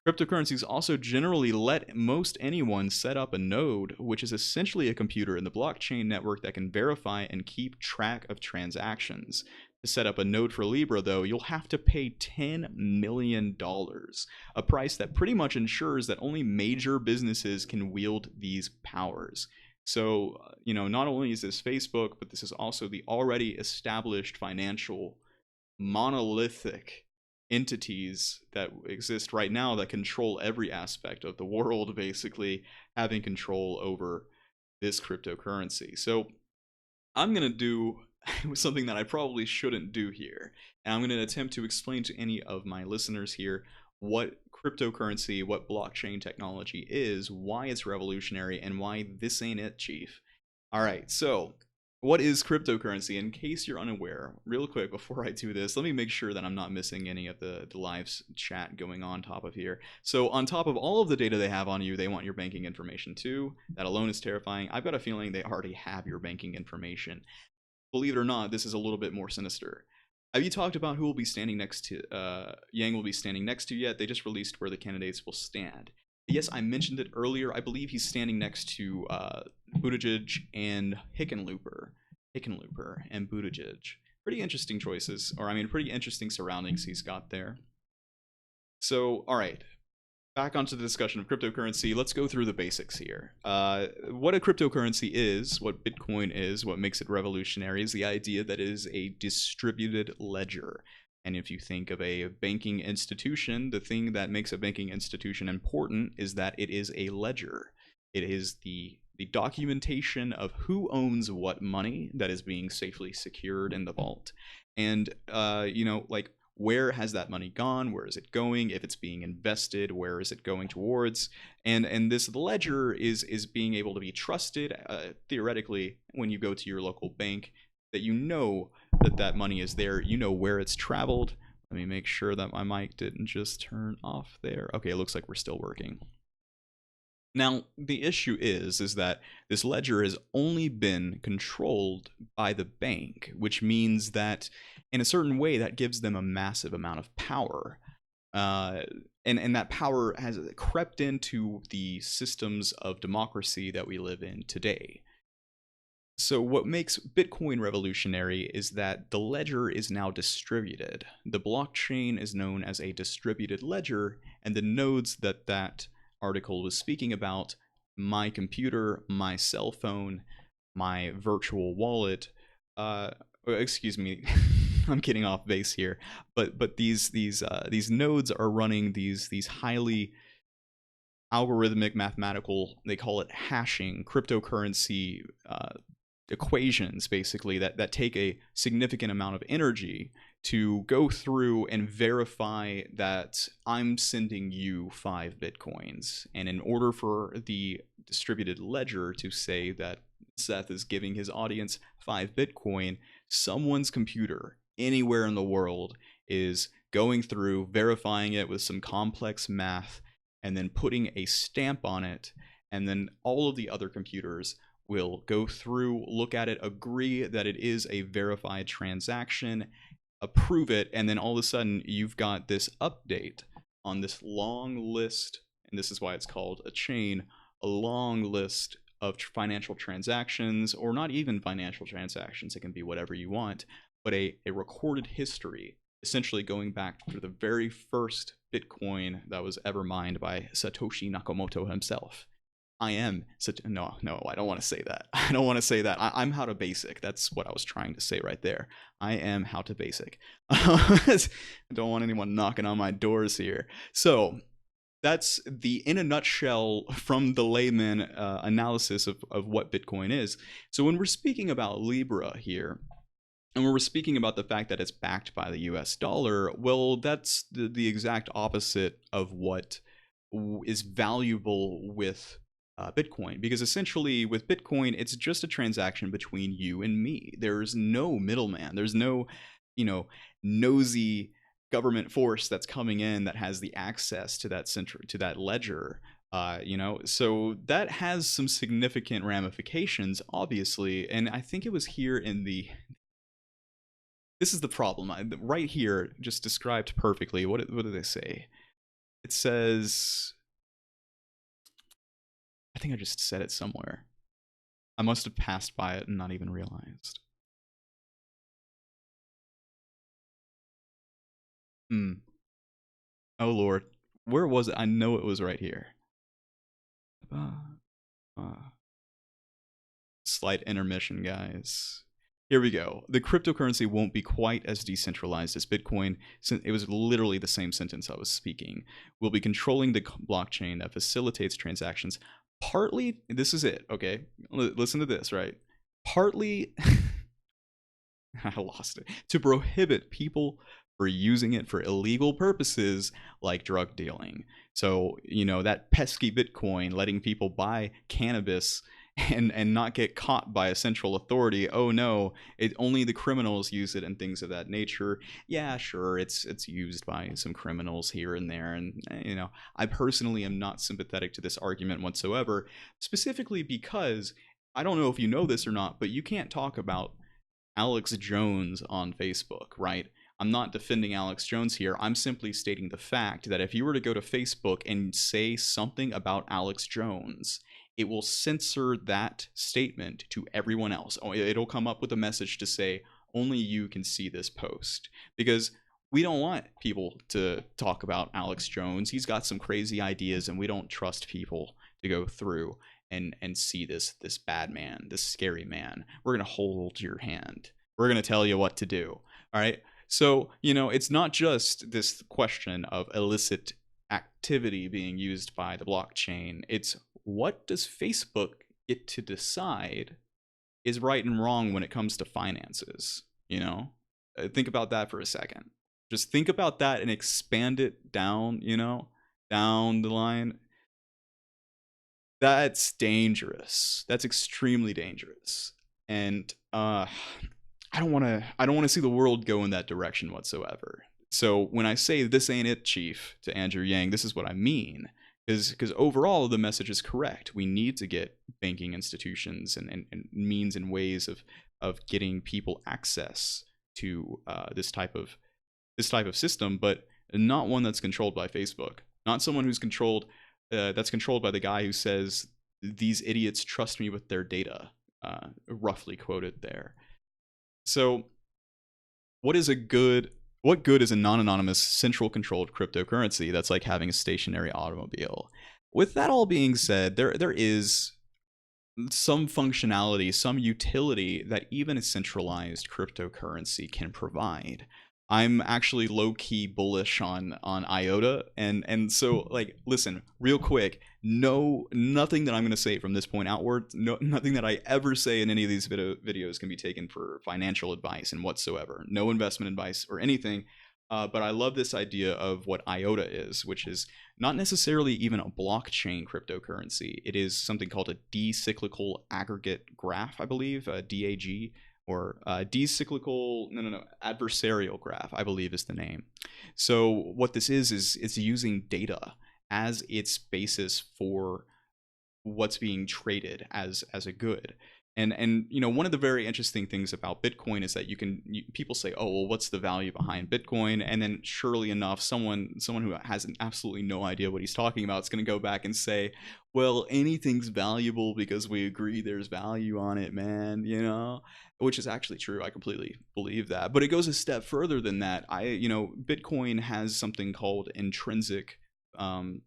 Cryptocurrencies also generally let most anyone set up a node, which is essentially a computer in the blockchain network that can verify and keep track of transactions. To set up a node for Libra, though, you'll have to pay $10 million, a price that pretty much ensures that only major businesses can wield these powers. So, not only is this Facebook, but this is also the already established financial monolithic entities that exist right now that control every aspect of the world, basically having control over this cryptocurrency. So I'm going to do something that I probably shouldn't do here. And I'm going to attempt to explain to any of my listeners here what cryptocurrency, what blockchain technology is, why it's revolutionary, and why this ain't it, Chief. All right, so what is cryptocurrency? In case you're unaware, real quick before I do this, let me make sure that I'm not missing any of the live chat going on top of here. So on top of all of the data they have on you, they want your banking information too. That alone is terrifying. I've got a feeling they already have your banking information. Believe it or not, this is a little bit more sinister. Have you talked about who will be standing next to, Yang will be standing next to yet? They just released where the candidates will stand. Yes, I mentioned it earlier. I believe he's standing next to Buttigieg and Hickenlooper and Buttigieg. Pretty interesting choices, or I mean, pretty interesting surroundings he's got there. So, all right. Back onto the discussion of cryptocurrency, let's go through the basics here. What a cryptocurrency is, what Bitcoin is, what makes it revolutionary is the idea that it is a distributed ledger. And if you think of a banking institution, the thing that makes a banking institution important is that it is a ledger. It is the documentation of who owns what money that is being safely secured in the vault. And, where has that money gone, where is it going, if it's being invested, where is it going towards, and this ledger is being able to be trusted, theoretically, when you go to your local bank, that you know that that money is there, you know where it's traveled. Let me make sure that my mic didn't just turn off there. Okay, it looks like we're still working. Now, the issue is that this ledger has only been controlled by the bank, which means that in a certain way that gives them a massive amount of power. And that power has crept into the systems of democracy that we live in today. So what makes Bitcoin revolutionary is that the ledger is now distributed. The blockchain is known as a distributed ledger, and the nodes that that article was speaking about, my computer, my cell phone, my virtual wallet, excuse me, I'm getting off base here, but these nodes are running these highly algorithmic mathematical, they call it hashing, cryptocurrency equations, basically, that take a significant amount of energy to go through and verify that I'm sending you 5 Bitcoins. And in order for the distributed ledger to say that Seth is giving his audience 5 Bitcoin, someone's computer anywhere in the world is going through, verifying it with some complex math, and then putting a stamp on it, and then all of the other computers will go through, look at it, agree that it is a verified transaction, approve it, and then all of a sudden you've got this update on this long list, and this is why it's called a chain, a long list of financial transactions, or not even financial transactions, it can be whatever you want, but a recorded history, essentially going back to the very first Bitcoin that was ever mined by Satoshi Nakamoto himself. I am such no, I don't want to say that. I don't want to say that. I'm how to basic. That's what I was trying to say right there. I am how to basic. I don't want anyone knocking on my doors here. So that's the, in a nutshell, from the layman analysis of what Bitcoin is. So when we're speaking about Libra here, and when we're speaking about the fact that it's backed by the US dollar, well, that's the exact opposite of what is valuable with Bitcoin, because essentially with Bitcoin, it's just a transaction between you and me. There's no middleman. There's no, nosy government force that's coming in that has the access to that to that ledger. So that has some significant ramifications, obviously. And I think it was here in the. This is the problem. Right here, just described perfectly. What do they say? It says. I think I just said it somewhere. I must have passed by it and not even realized. Oh Lord, where was it? I know it was right here. Slight intermission, guys. Here we go. The cryptocurrency won't be quite as decentralized as Bitcoin, since it was literally the same sentence I was speaking. We'll be controlling the blockchain that facilitates transactions. Partly, this is it, okay? Listen to this, right? Partly, I lost it, to prohibit people for using it for illegal purposes like drug dealing. So, that pesky Bitcoin letting people buy cannabis and not get caught by a central authority. Oh no, only the criminals use it and things of that nature. Yeah, sure, it's used by some criminals here and there, and I personally am not sympathetic to this argument whatsoever, specifically because I don't know if you know this or not, but you can't talk about Alex Jones on Facebook, right? I'm not defending Alex Jones here. I'm simply stating the fact that if you were to go to Facebook and say something about Alex Jones, it will censor that statement to everyone else. It'll come up with a message to say, only you can see this post. Because we don't want people to talk about Alex Jones. He's got some crazy ideas, and we don't trust people to go through and see this bad man, this scary man. We're going to hold your hand. We're going to tell you what to do. All right? So, it's not just this question of illicit activity being used by the blockchain. It's what does Facebook get to decide is right and wrong when it comes to finances? Think about that for a second. Just think about that and expand it down, down the line. That's dangerous. That's extremely dangerous. And I don't want to see the world go in that direction whatsoever. So when I say this ain't it, Chief, to Andrew Yang, this is what I mean. Because overall the message is correct. We need to get banking institutions and means and ways of getting people access to this type of system, but not one that's controlled by Facebook. Not someone who's controlled that's controlled by the guy who says these idiots trust me with their data, roughly quoted there. So what good is a non-anonymous central controlled cryptocurrency that's like having a stationary automobile? With that all being said, there is some functionality, some utility that even a centralized cryptocurrency can provide. I'm actually low-key bullish on IOTA, and so, like, listen, real quick, nothing that I'm going to say from this point outward, nothing that I ever say in any of these videos can be taken for financial advice and whatsoever. No investment advice or anything. But I love this idea of what IOTA is, which is not necessarily even a blockchain cryptocurrency. It is something called a decyclical aggregate graph, I believe, DAG, or adversarial graph, I believe is the name. So what this is it's using data as its basis for what's being traded as a good. And one of the very interesting things about Bitcoin is that people say, oh, well, what's the value behind Bitcoin? And then surely enough, someone who has absolutely no idea what he's talking about is going to go back and say, well, anything's valuable because we agree there's value on it, man, which is actually true. I completely believe that. But it goes a step further than that. Bitcoin has something called intrinsic value,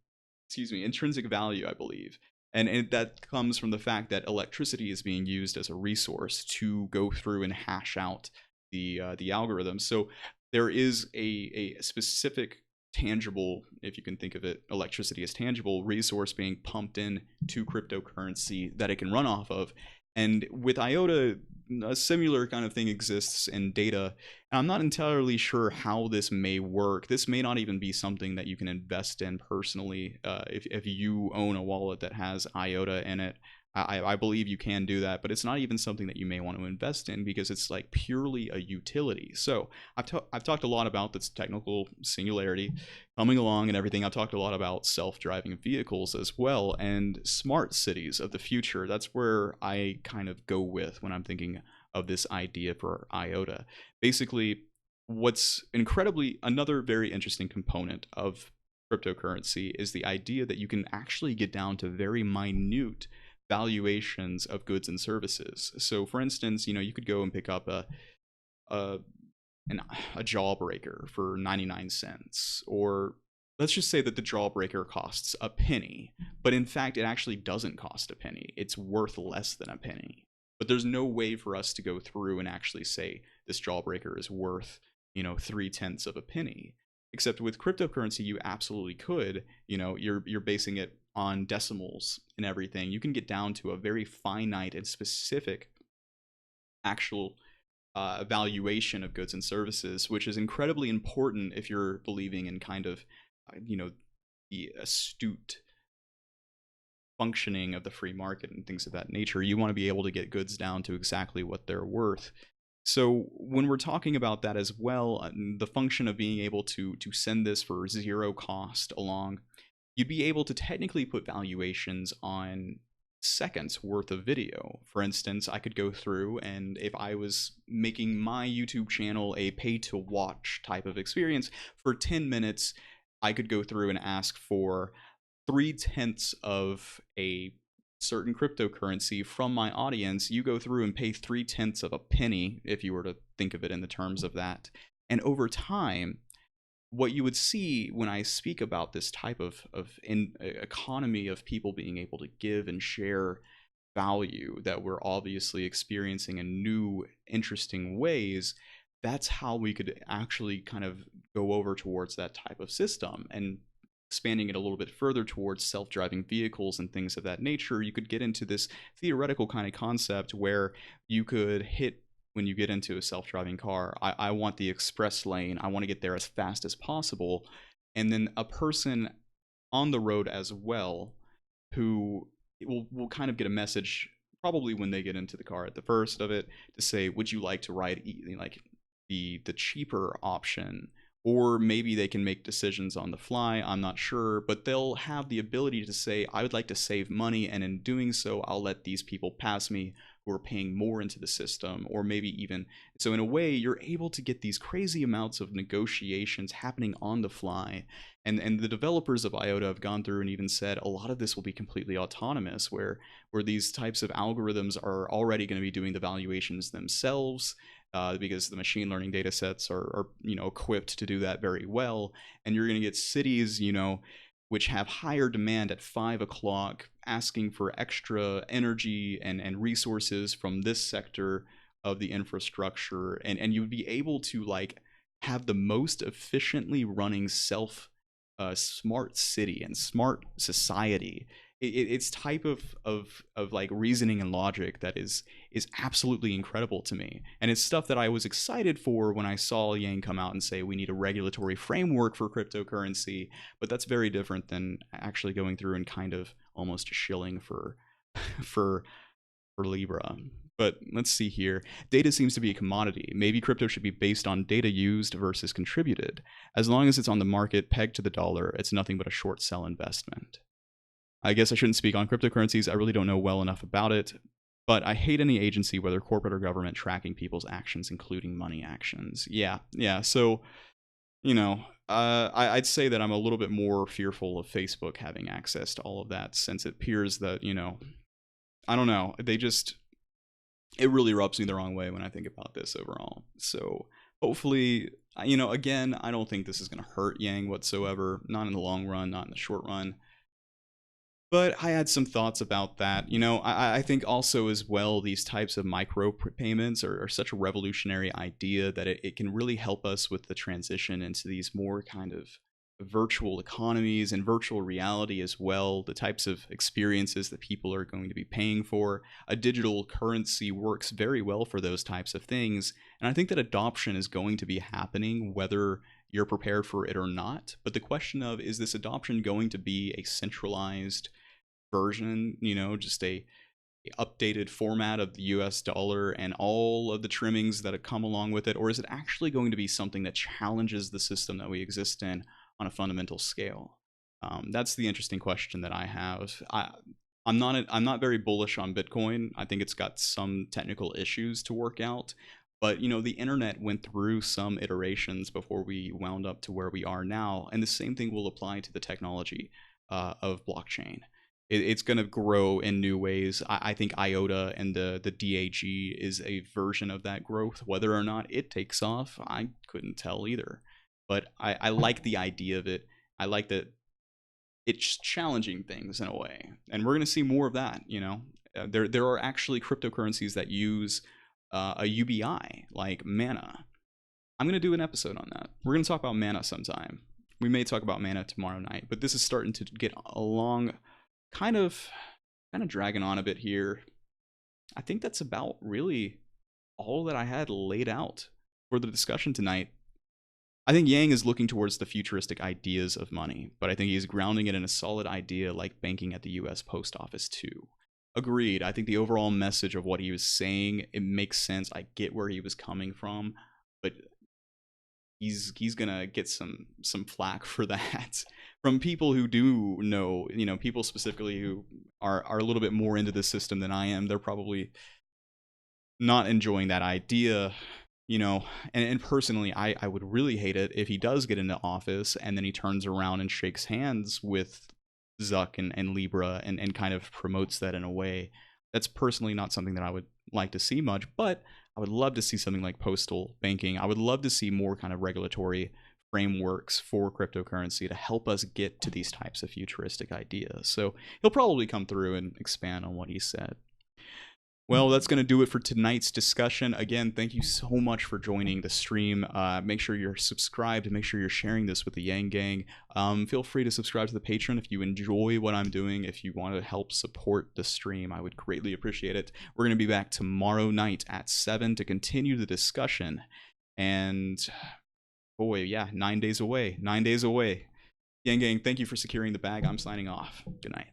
I believe. And that comes from the fact that electricity is being used as a resource to go through and hash out the algorithm. So there is a specific tangible, if you can think of it, electricity as tangible resource being pumped in to cryptocurrency that it can run off of. And with IOTA, a similar kind of thing exists in data. And I'm not entirely sure how this may work. This may not even be something that you can invest in personally. If you own a wallet that has IOTA in it, I believe you can do that, but it's not even something that you may want to invest in because it's like purely a utility. So I've talked a lot about this technical singularity coming along and everything. I've talked a lot about self-driving vehicles as well and smart cities of the future. That's where I kind of go with when I'm thinking of this idea for IOTA. Basically, what's another very interesting component of cryptocurrency is the idea that you can actually get down to very minute valuations of goods and services. So for instance, you could go and pick up a jawbreaker for 99 cents, or let's just say that the jawbreaker costs a penny, but in fact it actually doesn't cost a penny. It's worth less than a penny. But there's no way for us to go through and actually say this jawbreaker is worth 0.3 of a penny. Except with cryptocurrency, you absolutely could. You're basing it on decimals and everything. You can get down to a very finite and specific actual valuation of goods and services, which is incredibly important if you're believing in kind of, the astute functioning of the free market and things of that nature. You want to be able to get goods down to exactly what they're worth. So when we're talking about that as well, the function of being able to send this for zero cost along, you'd be able to technically put valuations on seconds worth of video. For instance, I could go through, and if I was making my YouTube channel a pay to watch type of experience for 10 minutes, I could go through and ask for 0.3 of a certain cryptocurrency from my audience. You go through and pay 0.3 of a penny, if you were to think of it in the terms of that. And over time, what you would see when I speak about this type of economy of people being able to give and share value that we're obviously experiencing in new, interesting ways, that's how we could actually kind of go over towards that type of system. And expanding it a little bit further towards self-driving vehicles and things of that nature, you could get into this theoretical kind of concept where you could hit when you get into a self-driving car. I want the express lane. I want to get there as fast as possible. And then a person on the road as well who will kind of get a message probably when they get into the car at the first of it to say, would you like to ride like the cheaper option? Or maybe they can make decisions on the fly, I'm not sure, but they'll have the ability to say, I would like to save money, and in doing so, I'll let these people pass me who are paying more into the system, or maybe even, so in a way, you're able to get these crazy amounts of negotiations happening on the fly, and the developers of IOTA have gone through and even said a lot of this will be completely autonomous, where these types of algorithms are already going to be doing the valuations themselves, because the machine learning data sets are equipped to do that very well. And you're going to get cities, which have higher demand at 5 o'clock, asking for extra energy and resources from this sector of the infrastructure. And you would be able to like have the most efficiently running smart city and smart society. It's type of like reasoning and logic that is absolutely incredible to me, and it's stuff that I was excited for when I saw Yang come out and say we need a regulatory framework for cryptocurrency. But that's very different than actually going through and kind of almost shilling for for Libra. But let's see here. Data seems to be a commodity. Maybe crypto should be based on data used versus contributed. As long as it's on the market pegged to the dollar, it's nothing but a short sell investment. I guess I shouldn't speak on cryptocurrencies. I really don't know well enough about it. But I hate any agency, whether corporate or government, tracking people's actions, including money actions. Yeah. So, I'd say that I'm a little bit more fearful of Facebook having access to all of that, since it appears that, I don't know. It really rubs me the wrong way when I think about this overall. So hopefully, again, I don't think this is going to hurt Yang whatsoever. Not in the long run, not in the short run. But I had some thoughts about that. I think also as well, these types of micro payments are such a revolutionary idea that it can really help us with the transition into these more kind of virtual economies and virtual reality as well, the types of experiences that people are going to be paying for. A digital currency works very well for those types of things. And I think that adoption is going to be happening whether you're prepared for it or not. But the question of, is this adoption going to be a centralized version, just a updated format of the US dollar and all of the trimmings that have come along with it? Or is it actually going to be something that challenges the system that we exist in on a fundamental scale? That's the interesting question that I have. I'm not very bullish on Bitcoin. I think it's got some technical issues to work out. But, the internet went through some iterations before we wound up to where we are now. And the same thing will apply to the technology of blockchain. It's going to grow in new ways. I think IOTA and the DAG is a version of that growth. Whether or not it takes off, I couldn't tell either. But I like the idea of it. I like that it's challenging things in a way. And we're going to see more of that, There are actually cryptocurrencies that use a UBI like Mana. I'm going to do an episode on that. We're going to talk about Mana sometime. We may talk about Mana tomorrow night, but this is starting to get along, kind of dragging on a bit here. I think that's about really all that I had laid out for the discussion tonight. I think Yang is looking towards the futuristic ideas of money, but I think he's grounding it in a solid idea like banking at the US Post Office too. Agreed. I think the overall message of what he was saying, it makes sense. I get where he was coming from, but he's gonna get some flack for that from people who do know, people specifically who are a little bit more into the system than I am. They're probably not enjoying that idea, and personally, I would really hate it if he does get into office and then he turns around and shakes hands with Zuck and Libra and kind of promotes that in a way. That's personally not something that I would like to see much, but I would love to see something like postal banking. I would love to see more kind of regulatory frameworks for cryptocurrency to help us get to these types of futuristic ideas. So he'll probably come through and expand on what he said. Well, that's going to do it for tonight's discussion. Again, thank you so much for joining the stream. Make sure you're subscribed and make sure you're sharing this with the Yang Gang. Feel free to subscribe to the Patreon if you enjoy what I'm doing. If you want to help support the stream, I would greatly appreciate it. We're going to be back tomorrow night at 7 to continue the discussion. And boy, yeah, 9 days away. 9 days away. Yang Gang, thank you for securing the bag. I'm signing off. Good night.